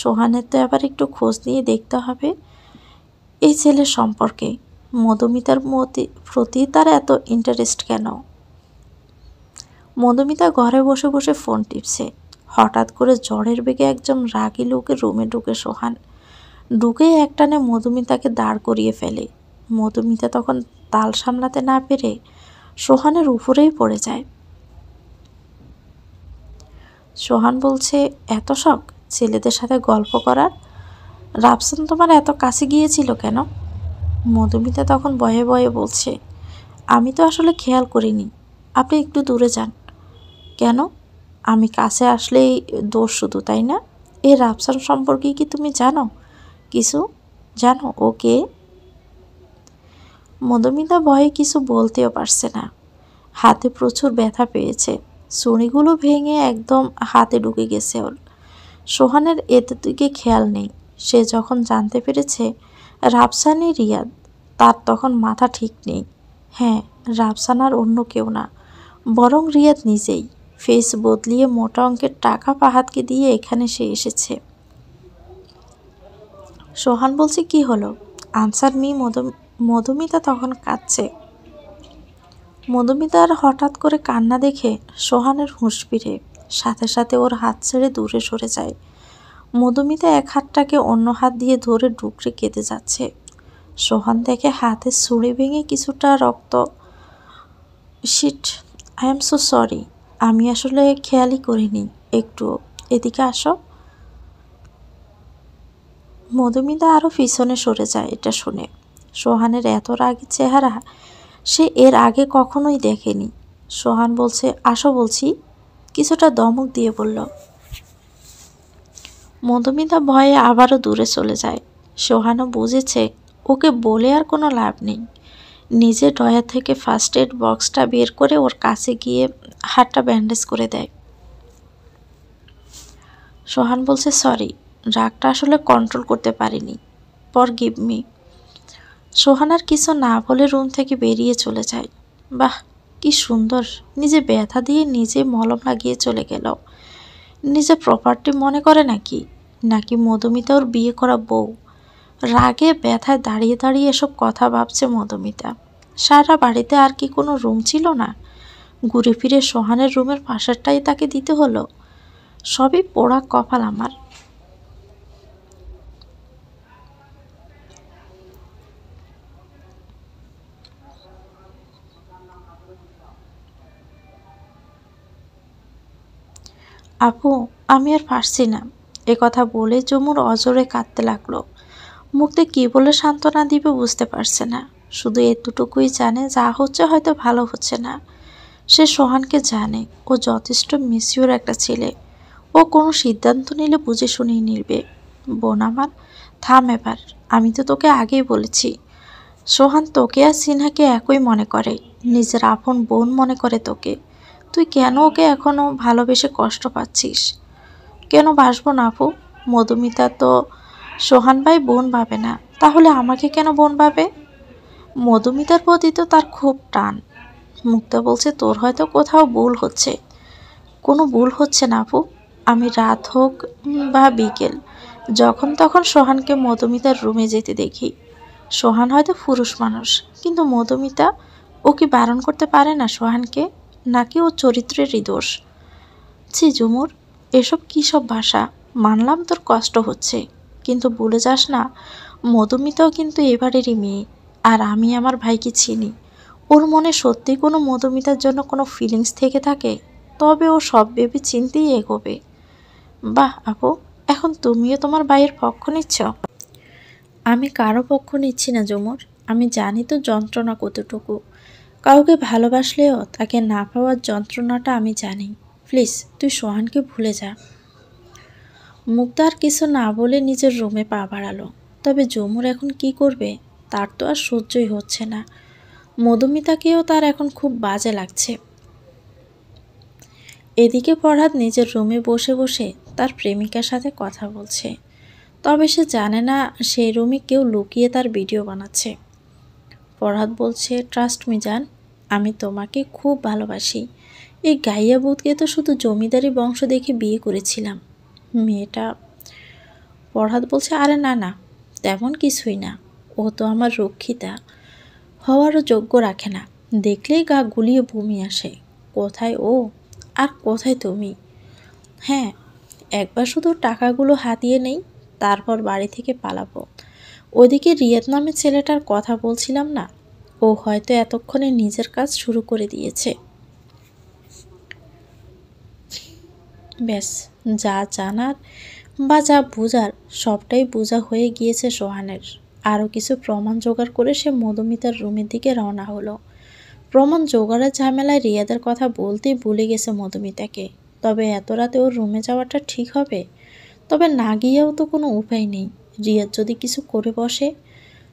সোহানের তো এবার একটু খোঁজ নিয়ে দেখতে হবে এই ছেলের সম্পর্কে। মধুমিতার প্রতি তার এত ইন্টারেস্ট কেন? মধুমিতা ঘরে বসে বসে ফোন টিপছে। হঠাৎ করে জ্বরের বেগে একজন রাগী লোকের রুমে ঢুকে সোহান। ঢুকে একটানে মধুমিতাকে দাঁড় করিয়ে ফেলে। মধুমিতা তখন তাল সামলাতে না পেরে সোহানের উপরেই পড়ে যায়। সোহান বলছে, এত শখ ছেলেদের সাথে গল্প করার? রাফসান তোমার এত কাছে গিয়েছিল কেন? মধুমিতা তখন ভয়ে ভয়ে বলছে, আমি তো আসলে খেয়াল করিনি, আপনি একটু দূরে যান। কেন? আমি কাছে আসলেই দোষ শুধু, তাই না? এই রাফসান সম্পর্কে কি তুমি জানো কিছু? জানো ও কে? মধুমিতা ভয়ে কিছু বলতেও পারছে না। হাতে প্রচুর ব্যথা পেয়েছে, ছুরিগুলো ভেঙে একদম হাতে ঢুকে গেছে ওর। সোহানের এতে দিকে খেয়াল নেই। সে যখন জানতে পেরেছে রাফসানই রিয়াদ, তার তখন মাথা ঠিক নেই। হ্যাঁ, রাফসান আর অন্য কেউ না, বরং রিয়াদ নিজেই। ফেস বদলিয়ে মোটা অঙ্কের টাকা ফাহাদকে দিয়ে এখানে সে এসেছে। সোহান বলছে, কি হলো? Answer me. মধুমিতা তখন কাঁদছে। মধুমিতার হঠাৎ করে কান্না দেখে সোহানের হুঁশ ফিরে, সাথে সাথে ওর হাত ছেড়ে দূরে সরে যায়। মধুমিতা এক হাতটাকে অন্য হাত দিয়ে ধরে ডুকরে কেঁদে যাচ্ছে। সোহান দেখে হাতে ছুরি ভেঙে কিছুটা রক্ত। Shit, I am so sorry, আমি আসলে খেয়ালই করিনি একটু। এদিকে আসো। মধুমিতা আরও পিছনে সরে যায় এটা শুনে। সোহানের এত রাগী চেহারা সে এর আগে কখনোই দেখেনি। সোহান বলছে, আসো বলছি, কিছুটা দমক দিয়ে বলল। মধুমিতা ভয়ে আবারও দূরে চলে যায়। সোহানও বুঝেছে ওকে বলে আর কোনো লাভ নেই। নিজে ড্রয়ার থেকে ফার্স্ট এড বক্সটা বের করে ওর কাছে গিয়ে হাতটা ব্যান্ডেজ করে দেয়। সোহান বলছে, সরি, রাগটা আসলে কন্ট্রোল করতে পারিনি, ফরগিভ মি। সোহান আর কিছু না বলে রুম থেকে বেরিয়ে চলে যায়। বাহ, কি সুন্দর, নিজে ব্যথা দিয়ে নিজে মলম লাগিয়ে চলে গেল। নিজে প্রপার্টি মনে করে নাকি? নাকি মধুমিতা ওর বিয়ে করা বউ? রাগে ব্যথায় দাঁড়িয়ে দাঁড়িয়ে এসব কথা ভাবছে মধুমিতা। সারা বাড়িতে আর কি কোনো রুম ছিল না? ঘুরে ফিরে সোহানের রুমের পাশেরটাই তাকে দিতে হলো। সবই পোড়া কপাল আমার। আপু, আমি আর পারছি না। এ কথা বলে জমুর অজরে কাঁদতে লাগলো। মুখে কি বলে সান্ত্বনা দিবে বুঝতে পারছে না। শুধু এতটুকুই জানে, যা হচ্ছে হয়তো ভালো হচ্ছে না। সে সোহানকে জানে ও যথেষ্ট মিসিওর একটা ছেলে। ও কোনো সিদ্ধান্ত নিলে বুঝে শুনেই নিবে। বোন আমার, থাম এবার। আমি তো তোকে আগেই বলেছি সোহান তোকে আর সিনহাকে একই মনে করে। নিজের আপন বোন মনে করে তোকে। তুই কেন ওকে এখনো ভালোবেসে কষ্ট পাচ্ছিস? কেন বাসবো না আপু? মধুমিতা তো সোহান ভাই বোন ভাবে না, তাহলে আমাকে কেন বোন ভাবে? মধুমিতার প্রতি তো তার খুব টান। মুক্তা বলছে তোর হয়তো কোথাও ভুল হচ্ছে। কোনো ভুল হচ্ছে না আপু। আমি রাত হোক বা বিকেল, যখন তখন সোহানকে মধুমিতার রুমে যেতে দেখি। সোহান হয়তো পুরুষ মানুষ, কিন্তু মধুমিতা, ও কি বারণ করতে পারে না সোহানকে? নাকি ও চরিত্রেরই দোষ? ছি ঝুমুর, এসব কী সব ভাষা? মানলাম তোর কষ্ট হচ্ছে, কিন্তু ভুলে যাস না মধুমিতাও কিন্তু এবারেরই মেয়ে। আর আমি আমার ভাইকে চিনি। ওর মনে সত্যি কোনো মধুমিতার জন্য কোনো ফিলিংস থেকে থাকে, তবে ও সব ভেবে চিন্তেই এগোবে। বাহ আপু, এখন তুমিও তোমার ভাইয়ের পক্ষ নিচ্ছ? আমি কারো পক্ষ নিচ্ছি না ঝুমুর। আমি জানি তো যন্ত্রণা কতটুকু। কাউকে ভালোবাসলেও তাকে না পাওয়ার যন্ত্রণাটা আমি জানি। প্লিজ তুই সোহানকে ভুলে যা। মুক্তার কিছু না বলে নিজের রুমে পা বাড়ালো। তবে ঝুমুর এখন কি করবে? তার তো আর সহ্যই হচ্ছে না। মধুমিতাকেও তার এখন খুব বাজে লাগছে। এদিকে ফরহাদ নিজের রুমে বসে বসে তার প্রেমিকার সাথে কথা বলছে। তবে সে জানে না সেই রুমে কেউ লুকিয়ে তার ভিডিও বানাচ্ছে। ফরহাদ বলছে, ট্রাস্ট মি জান, আমি তোমাকে খুব ভালোবাসি। এই গাইয়া বুধকে তো শুধু জমিদারি বংশ দেখে বিয়ে করেছিলাম। মেয়েটা। ফরহাদ বলছে, আরে না না, তেমন কিছুই না। ও তো আমার রক্ষিতা, হওয়ারও যোগ্য রাখে না। দেখলেই গা গুলিয়ে বমি আসে। কোথায় ও আর কোথায় তুমি? হ্যাঁ, একবার শুধু টাকাগুলো হাতিয়ে নেই, তারপর বাড়ি থেকে পালাবো। ওদিকে রিয়াদ নামের ছেলেটার কথা বলছিলাম না, ও হয়তো এতক্ষণে নিজের কাজ শুরু করে দিয়েছে। ব্যাস, যা জানার বা যা বোঝার সবটাই বোঝা হয়ে গিয়েছে সোহানের। আরও কিছু প্রমাণ জোগাড় করে সে মধুমিতার রুমের দিকে রওনা হলো। প্রমাণ জোগাড়ের ঝামেলায় রিয়াদের কথা বলতেই ভুলে গেছে মধুমিতাকে। তবে এত রাতে ওর রুমে যাওয়াটা ঠিক হবে? তবে না গিয়েও তো কোনো উপায় নেই। রিয়াদ যদি কিছু করে বসে।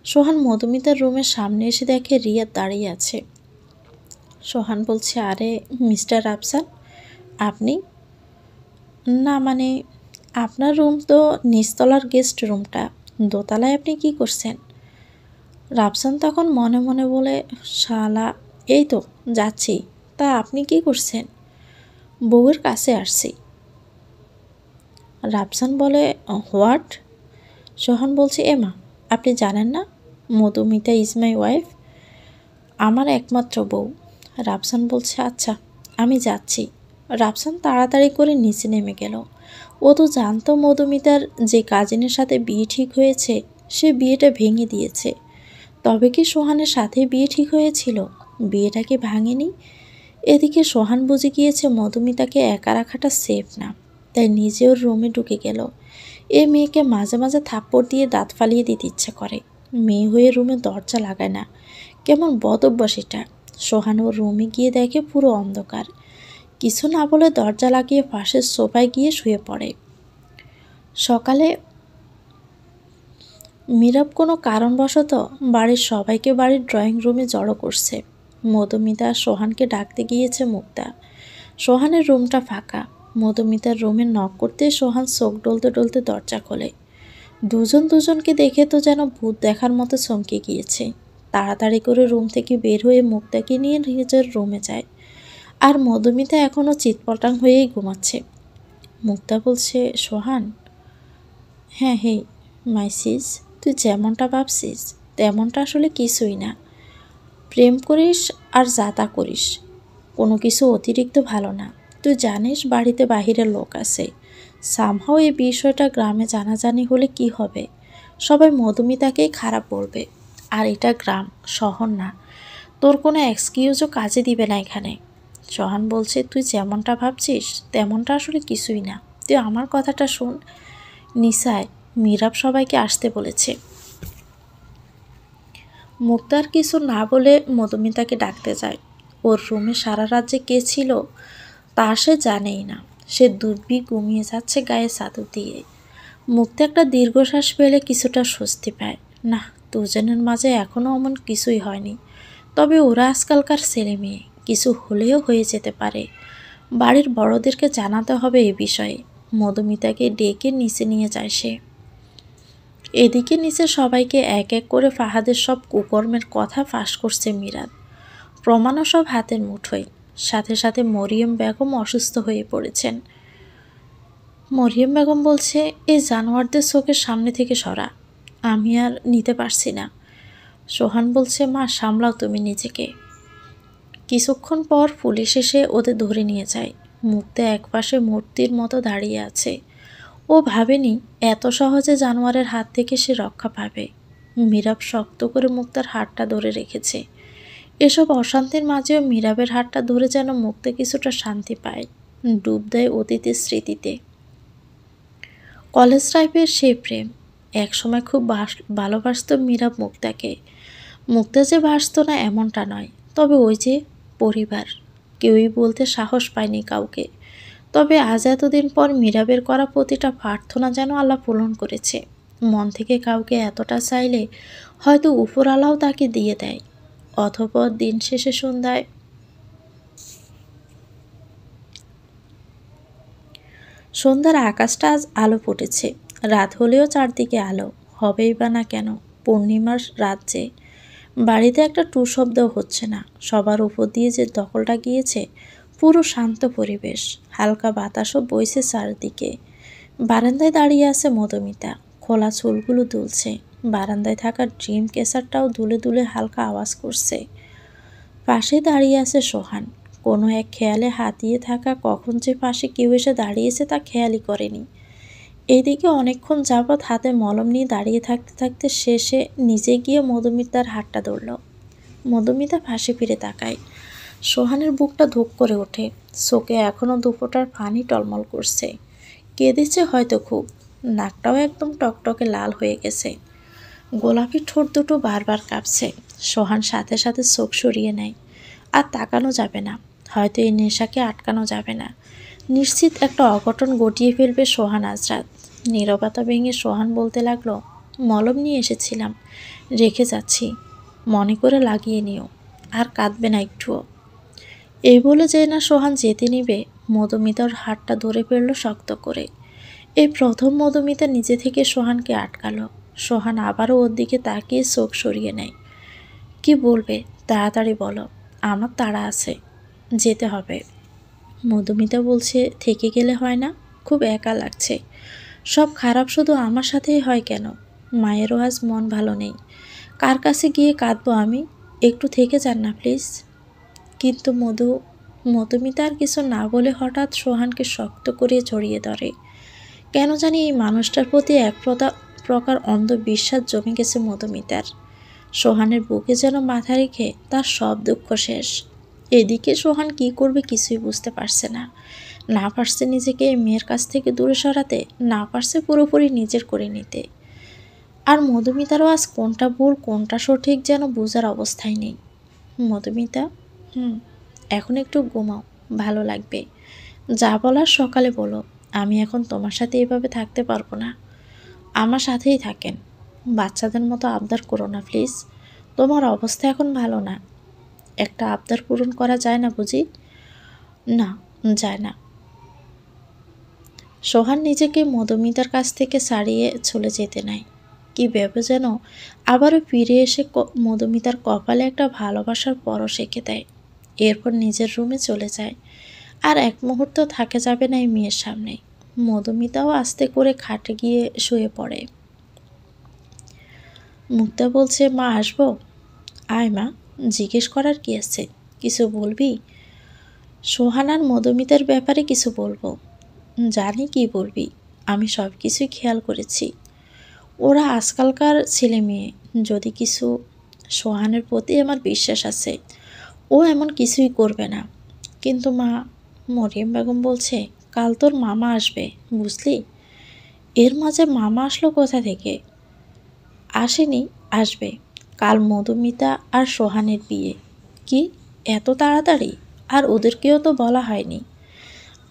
সোহান মধুমিতার রুমের সামনে এসে দেখে রিয়াদ দাঁড়িয়ে আছে। সোহান বলছে, আরে মিস্টার আফসান, আপনি? না মানে, আপনার রুম তো নিচতলার গেস্ট রুমটা, দোতলায় আপনি কি করছেন? রাফসান তখন মনে মনে বলে, শালা, এই তো যাচ্ছি। তা আপনি কি করছেন? বউয়ের কাছে আসছি। রাফসান বলে, হোয়াট? সোহান বলছে, এমা, আপনি জানেন না মধুমিতা ইজ মাই ওয়াইফ, আমার একমাত্র বউ। রাফসান বলছে, আচ্ছা আমি যাচ্ছি। রাফসান তাড়াতাড়ি করে নিচে নেমে গেল। ও তো জানতো মধুমিতার যে কাজিনের সাথে বিয়ে ঠিক হয়েছে সে বিয়েটা ভেঙে দিয়েছে। তবে কি সোহানের সাথে বিয়ে ঠিক হয়েছিল? বিয়েটাকে ভাঙেনি। এদিকে সোহান বুঝে গিয়েছে মধুমিতাকে একা রাখাটা সেফ না, তাই নিজে ওর রুমে ঢুকে গেল। এ মেয়েকে মাঝে মাঝে থাপ্পড় দিয়ে দাঁত ফালিয়ে দিতে ইচ্ছে করে। মেয়ে হয়ে রুমে দরজা লাগায় না, কেমন বদ অভ্যাস এটা। সোহান ওর রুমে গিয়ে দেখে পুরো অন্ধকার। কিছু না বলে দরজা লাগিয়ে পাশের সোফায় গিয়ে শুয়ে পড়ে। সকালে মীরাব কোনো কারণবশত বাড়ির সবাইকে বাড়ির ড্রয়িং রুমে জড়ো করছে। মধুমিতা সোহানকে ডাকতে গিয়েছে মুক্তা। সোহানের রুমটা ফাঁকা। মধুমিতার রুমে নক করতে সোহান চোখ ডলতে ডলতে দরজা খোলে। দুজন দুজনকে দেখে তো যেন ভূত দেখার মতো চমকে গিয়েছে। তাড়াতাড়ি করে রুম থেকে বের হয়ে মুক্তাকে নিয়ে নিজের রুমে যায়। আর মধুমিতা এখনও চিৎপটাং হয়েই ঘুমাচ্ছে। মুক্তা বলছে, সোহান। হ্যাঁ হে মাই সিস, তুই যেমনটা ভাবছিস তেমনটা আসলে কিছুই না। প্রেম করিস আর যাতা করিস, কোনো কিছু অতিরিক্ত ভালো না। তুই জানিস বাড়িতে বাহিরের লোক আছে। সামহাও এই বিষয়টা গ্রামে জানাজানি হলে কি হবে? সবাই মধুমিতাকেই খারাপ বলবে। আর এটা গ্রাম, শহর না। তোর কোনো এক্সকিউজও কাজে দিবে না এখানে। সোহান বলছে, তুই যেমনটা ভাবছিস তেমনটা আসলে কিছুই না। তুই আমার কথাটা শোন। নিসায় মীরাব সবাইকে আসতে বলেছে। মুক্তার কিছু না বলে মধুমিতাকে ডাকতে যায়। ওর রুমে সারা রাত যে কে ছিল তা সে জানেই না। সে দুর্বি ঘুমিয়ে যাচ্ছে গায়ে চাদর দিয়ে। মুক্তা একটা দীর্ঘশ্বাস পেলে কিছুটা স্বস্তি পায়। না, দুজনের মাঝে এখনও এমন কিছুই হয়নি। তবে ওরা আজকালকার ছেলে মেয়ে, কিছু হলেও হয়ে যেতে পারে। বাড়ির বড়দেরকে জানাতে হবে এ বিষয়ে। মধুমিতাকে ডেকে নিচে নিয়ে যায় সে। এদিকে নিচে সবাইকে এক এক করে ফাহাদের সব কুকর্মের কথা ফাঁস করছে মিরাত। প্রমাণও সব হাতের মুঠোয়। সাথে সাথে মরিয়ম বেগম অসুস্থ হয়ে পড়েছেন। মরিয়ম বেগম বলছে, এই জানোয়ারদের চোখের সামনে থেকে সরা, আমি আর নিতে পারছি না। সোহান বলছে, মা সামলাও তুমি নিজেকে। কিছুক্ষণ পর পুলিশ এসে ওদের ধরে নিয়ে যায়। মুক্তা একপাশে মূর্তির মতো দাঁড়িয়ে আছে। ও ভাবেনি এত সহজে জানোয়ারের হাত থেকে সে রক্ষা পাবে। মীরাব শক্ত করে মুক্তার হাতটা ধরে রেখেছে। এসব অশান্তির মাঝেও মীরাবের হাতটা ধরে যেন মুক্তা কিছুটা শান্তি পায়, ডুব দেয় অতীতের স্মৃতিতে। কলেজ লাইফের সেই প্রেম। একসময় খুব ভালোবাসত মীরাব মুক্তাকে। মুক্তা যে বাসত না এমনটা নয়, তবে ওই যে পরিবার, কেউই বলতে সাহস পায়নি কাউকে। তবে আজ এতদিন পর মীরাবের করা প্রতিটা প্রার্থনা যেন আল্লাহ পূরণ করেছে। মন থেকে কাউকে এতটা চাইলে হয়তো উপরওয়ালাও তাকে দিয়ে দেয়। অতঃপর দিন শেষে সন্ধ্যার আকাশটা আজ আলো ফুটেছে। রাত হলেও চারদিকে আলো হবেই বা না কেন, পূর্ণিমার রাত যে। বাড়িতে একটা টু শব্দও হচ্ছে না। সবার উপর দিয়ে যে দখলটা গিয়েছে, পুরো শান্ত পরিবেশ। হালকা বাতাসও বইছে চারদিকে। বারান্দায় দাঁড়িয়ে আছে মধুমিতা, খোলা চুলগুলো দুলছে। বারান্দায় থাকা ড্রিম কেসারটাও দুলে দুলে হালকা আওয়াজ করছে। পাশে দাঁড়িয়ে আছে সোহান, কোনো এক খেয়ালে হাতিয়ে থাকা। কখন যে পাশে কেউ এসে দাঁড়িয়েছে তা খেয়ালই করেনি। এইদিকে অনেকক্ষণ যাবৎ হাতে মলম নিয়ে দাঁড়িয়ে থাকতে থাকতে শেষে নিজে গিয়ে মধুমিতার হাতটা ধরল। মধুমিতা পাশে ফিরে তাকায়। সোহানের বুকটা ধুক করে ওঠে। চোখে এখনও দুফোঁটার পানি টলমল করছে। কেঁদেছে হয়তো খুব। নাকটাও একদম টকটকে লাল হয়ে গেছে। গোলাপি ঠোঁট দুটো বারবার কাঁপছে। সোহান সাথে সাথে চোখ সরিয়ে নেয়। আর তাকানো যাবে না, হয়তো এই নেশাকে আটকানো যাবে না। নিশ্চিত একটা অঘটন ঘটিয়ে ফেলবে সোহান আজ রাত। নীরবতা ভেঙে সোহান বলতে লাগলো, মলম নিয়ে এসেছিলাম, রেখে যাচ্ছি, মনে করে লাগিয়ে নিও, আর কাঁদবে না একটুও। এই বলে যে না সোহান যেতে নিবে, মধুমিতার হাতটা ধরে ফেলল শক্ত করে। এই প্রথম মধুমিতা নিজে থেকে সোহানকে আটকালো। সোহান আবারও ওর দিকে তাকিয়ে চোখ সরিয়ে নেয়। কি বলবে তাড়াতাড়ি বলো, আমার তাড়া আছে, যেতে হবে। মধুমিতা বলছে, থেকে গেলে হয় না? খুব একা লাগছে। সব খারাপ শুধু আমার সাথেই হয় কেন? মায়েরও আজ মন ভালো নেই। কার কাছে গিয়ে কাঁদবো আমি? একটু থেকে যান না প্লিজ। কিন্তু মধুমিতা আর কিছু না বলে হঠাৎ সোহানকে শক্ত করে জড়িয়ে ধরে। কেন জানি এই মানুষটার প্রতি এক প্রকার অন্ধবিশ্বাস জমে গেছে মধুমিতার। সোহানের বুকে যেন মাথা রেখে তার সব দুঃখ শেষ। এদিকে সোহান কি করবে কিছুই বুঝতে পারছে না। না পারছে নিজেকে এই মেয়ের কাছ থেকে দূরে সরাতে, না পারছে পুরোপুরি নিজের করে নিতে। আর মধুমিতারও আজ কোনটা ভুল কোনটা সঠিক যেন বোঝার অবস্থায় নেই। মধুমিতা, এখন একটু ঘুমাও, ভালো লাগবে। যা বলার সকালে বলো। আমি এখন তোমার সাথে এভাবে থাকতে পারবো না। আমার সাথেই থাকেন। বাচ্চাদের মতো আবদার করো না প্লিজ। তোমার অবস্থা এখন ভালো না। একটা আবদার পূরণ করা যায় না বুঝি? না, যায় না। সোহান নিজেকে মধুমিতার কাছ থেকে ছাড়িয়ে চলে যেতে নেয়। কি ভেবে যেন আবারও ফিরে এসে মধুমিতার কপালে একটা ভালোবাসার পরশ এঁকে দেয়। এরপর নিজের রুমে চলে যায়। আর এক মুহূর্ত থাকে যাবে না এই মেয়ের সামনে। মধুমিতাও আস্তে করে খাটে গিয়ে শুয়ে পড়ে। মুক্তা বলছে, মা আসবো? আয় মা, জিজ্ঞেস করার কি আছে? কিছু বলবি? সোহান আর মধুমিতার ব্যাপারে কিছু বলবো। জানি কি বলবি, আমি সব কিছুই খেয়াল করেছি। ওরা আজকালকার ছেলে মেয়ে, যদি কিছু। সোহানের প্রতি আমার বিশ্বাস আছে, ও এমন কিছুই করবে না। কিন্তু মা, মরিয়ম বেগম বলছে কাল তোর মামা আসবে, বুঝলি? এর মাঝে মামা আসলো কোথা থেকে? আসেনি, আসবে। কাল মধুমিতা আর সোহানের বিয়ে। কি এত তাড়াতাড়ি? আর ওদেরকেও তো বলা হয়নি।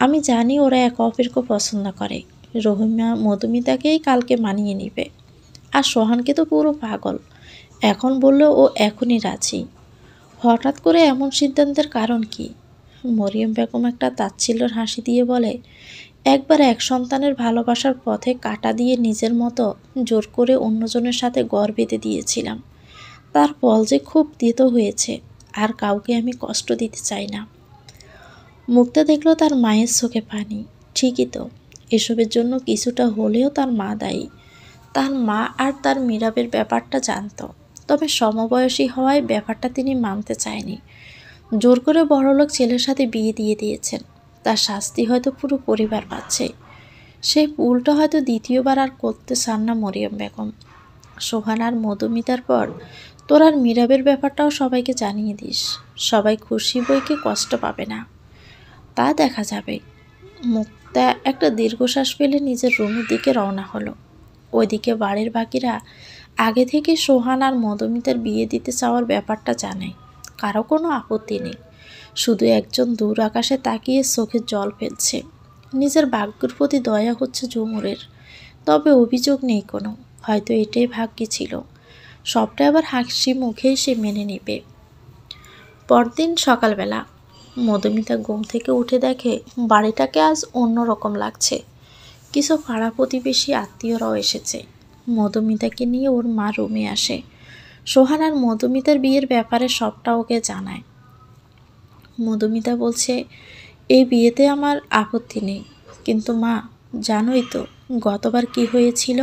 আমি জানি ওরা এক অপরকে পছন্দ করে। রহিমা মধুমিতাকেই কালকে মানিয়ে নিবে। আর সোহানকে তো পুরো পাগল। এখন বললো ও এখনই রাজি। হঠাৎ করে এমন সিদ্ধান্তের কারণ কি? মরিয়ম বেগম একটা তাচ্ছিল্যের হাসি দিয়ে বলে, একবার এক সন্তানের ভালোবাসার পথে কাঁটা দিয়ে নিজের মতো জোর করে অন্যজনের সাথে ঘর বেঁধে দিয়েছিলাম। তার ফল যে খুব তিতো হয়েছে, আর কাউকে আমি কষ্ট দিতে চাই না। মুক্তা দেখল তার মায়ের চোখে পানি। ঠিকই তো, এসবের জন্য কিছুটা হলেও তার মা দায়ী। তার মা আর তার মীরাবের ব্যাপারটা জানত, তবে সমবয়সী হওয়ায় ব্যাপারটা তিনি মানতে চায়নি। জোর করে বড়লোক ছেলের সাথে বিয়ে দিয়ে দিয়েছেন, তার শাস্তি হয়তো পুরো পরিবার পাচ্ছে। সেই ভুলটা হয়তো দ্বিতীয়বার আর করতে চান না মরিয়ম বেগম। সোহান আর মধুমিতার পর তোর আর মীরাবের ব্যাপারটাও সবাইকে জানিয়ে দিস। সবাই খুশি, বইকে কষ্ট পাবে না। তা দেখা যাবে। মুক্তা একটা দীর্ঘশ্বাস ফেলে নিজের রুমের দিকে রওনা হলো। ওইদিকে বাড়ির বাকিরা আগে থেকে সোহান আর মধুমিতার বিয়ে দিতে চাওয়ার ব্যাপারটা জানে। কারো কোনো আপত্তি নেই, শুধু একজন দূর আকাশে তাকিয়ে চোখে জল ফেলছে। নিজের ভাগ্যের প্রতি দয়া হচ্ছে ঝুমুরের, তবে অভিযোগ নেই কোনো। হয়তো এটাই ভাগ্যে ছিল। সবটা আবার হাসি মুখেই সে মেনে নেবে। পরদিন সকালবেলা মধুমিতা ঘুম থেকে উঠে দেখে বাড়িটাকে আজ অন্যরকম লাগছে। কিছু পাড়া প্রতিবেশী আত্মীয়রাও এসেছে। মধুমিতাকে নিয়ে ওর মা রুমে আসে। সোহান আর মধুমিতার বিয়ের ব্যাপারে সবটা ওকে জানায়। মধুমিতা বলছে, এই বিয়েতে আমার আপত্তি নেই, কিন্তু মা, জানোই তো গতবার কি হয়েছিল।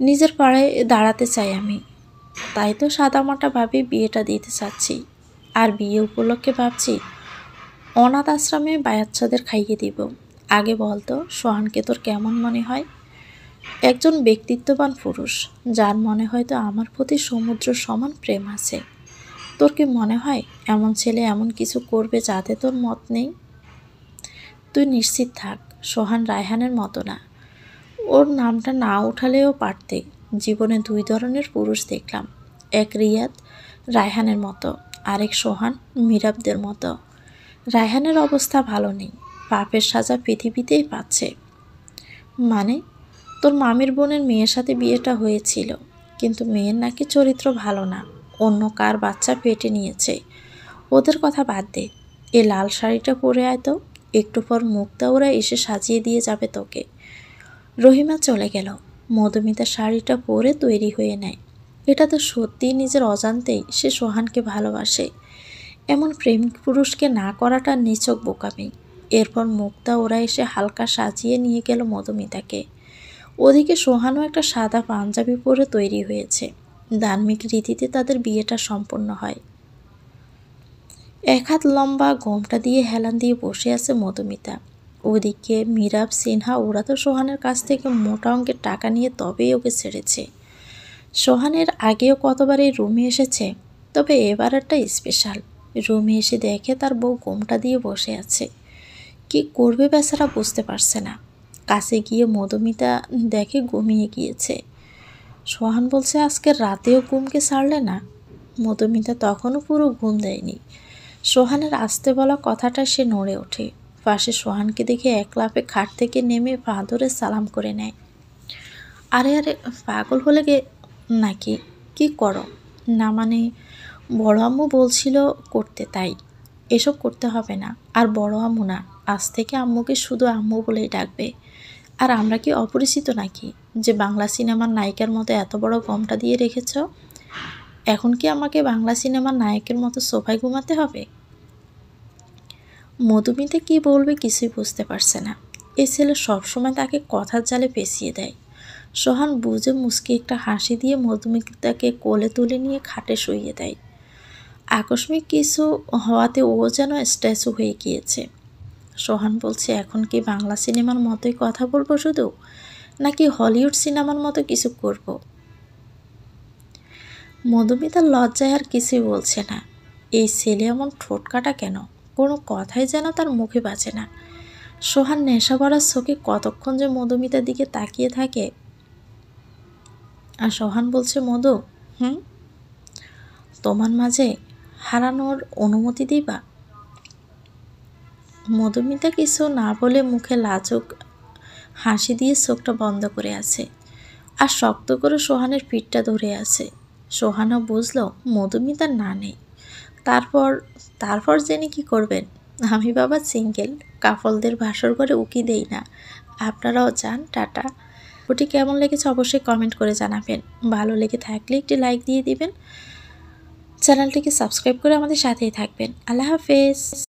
নিজের পাড়ায় দাঁড়াতে চাই আমি, তাই তো সাদামাটাভাবে বিয়েটা দিতে চাচ্ছি। আর বিয়ে উপলক্ষে ভাবছি অনাথ আশ্রমে বাচ্চাদের খাইয়ে দিব। আগে বলতো, সোহানকে তোর কেমন মনে হয়? একজন ব্যক্তিত্ববান পুরুষ, যার মনে হয়তো আমার প্রতি সমুদ্র সমান প্রেম আছে। তোর কি মনে হয় এমন ছেলে এমন কিছু করবে যাতে তোর মত নেই? তুই নিশ্চিত থাক, সোহান রায়হানের মতো না। ওর নামটা না উঠালেও পারতে। জীবনে দুই ধরনের পুরুষ দেখলাম, এক রিয়াদ রায়হানের মতো, আরেক সোহান মীরাবদের মতো। রায়হানের অবস্থা ভালো নেই, পাপের সাজা পৃথিবীতেই পাচ্ছে। মানে, তোর মামির বোনের মেয়ের সাথে বিয়েটা হয়েছিল, কিন্তু মেয়ের নাকি চরিত্র ভালো না, অন্য কার বাচ্চা পেটে নিয়েছে। ওদের কথা বাদ দে, এ লাল শাড়িটা পরে আয় তো, একটু পর মুক্তা ওরা এসে সাজিয়ে দিয়ে যাবে তোকে। রহিমা চলে গেল। মধুমিতা শাড়িটা পরে তৈরি হয়ে নেয়। এটা তো সত্যিই নিজের অজান্তেই সে সোহানকে ভালোবাসে। এমন প্রেমিক পুরুষকে না করাটা নিছক বোকামি। এরপর মুক্তা ওরা এসে হালকা সাজিয়ে নিয়ে গেল মধুমিতাকে। ওদিকে সোহানও একটা সাদা পাঞ্জাবি পরে তৈরি হয়েছে। ধার্মিক রীতিতে তাদের বিয়েটা সম্পন্ন হয়। এক হাত লম্বা ঘোমটা দিয়ে হেলান দিয়ে বসে আছে মধুমিতা। ওদিকে মীরাব, সিনহা ওরা তো সোহানের কাছ থেকে মোটা অঙ্কের টাকা নিয়ে তবেই ওকে ছেড়েছে। সোহানের আগেও কতবার এই রুমে এসেছে, তবে এবার একটা স্পেশাল। রুমে এসে দেখে তার বউ ঘোমটা দিয়ে বসে আছে। কি করবে বেচারা বুঝতে পারছে না। কাছে গিয়ে মধুমিতা দেখে ঘুমিয়ে গিয়েছে। সোহান বলছে, আজকে রাতেও ঘুমকে ছাড়লে না? মধুমিতা তখনও পুরো ঘুম দেয়নি। সোহানের আসতে বলা কথাটা সে নড়ে ওঠে। পাশে সোহানকে দেখে এক লাফে খাট থেকে নেমে পা ধরে সালাম করে নেয়। আরে আরে, পাগল হলে গে নাকি? কি করো না? মানে, বড় আম্মু বলছিল করতে, তাই। এসব করতে হবে না। আর বড় আম্মু না, আজ থেকে আম্মুকে শুধু আম্মু বলেই ডাকবে। আর আমরা কি অপরিচিত নাকি, যে বাংলা সিনেমার নায়িকার মতো এত বড় গমটা দিয়ে রেখেছ? এখন কি আমাকে বাংলা সিনেমার নায়কের মতো সোফায় ঘুমাতে হবে? মধুমিতা কি বলবে কিছুই বুঝতে পারছে না। এই ছেলে সবসময় তাকে কথার জালে পেঁচিয়ে দেয়। সোহান বুঝে মুচকি একটা হাসি দিয়ে মধুমিতাকে কোলে তুলে নিয়ে খাটে শুইয়ে দেয়। আকস্মিক কিছু হওয়াতে ও যেন স্ট্যাচু হয়ে গিয়েছে। সোহান বলছে, এখন কি বাংলা সিনেমার মতোই কথা বলবো শুধু, নাকি হলিউড সিনেমার মতো কিছু করব? মধুমিতার লজ্জায় আর কিছুই বলছে না। এই ছেলে এমন ঠোঁটকাটা কেন? কোনো কথাই যেন তার মুখে বাজে না। সোহান নেশা ভরা চোখে কতক্ষণ যে মধুমিতার দিকে তাকিয়ে থাকে। আর সোহান বলছে, মধু, তোমার মাঝে হারানোর অনুমতি দিবা? মধুমিতা কিছু না বলে মুখে লাজুক হাসি দিয়ে চোখটা বন্ধ করে আছে, আর শক্ত করে সোহানের পিঠটা ধরে আছে। সোহানও বুঝল মধুমিতার না নেই। তারপর তারপর জেনে কি করবেন? আমি বাবা সিঙ্গেল, কাপলদের ভাসর করে উকি দেই না। আপনারাও যান, টাটা। ওটি কেমন লেগেছে অবশ্যই কমেন্ট করে জানাবেন। ভালো লেগে থাকলে একটি লাইক দিয়ে দিবেন। চ্যানেলটিকে সাবস্ক্রাইব করে আমাদের সাথেই থাকবেন। আল্লাহ হাফেজ।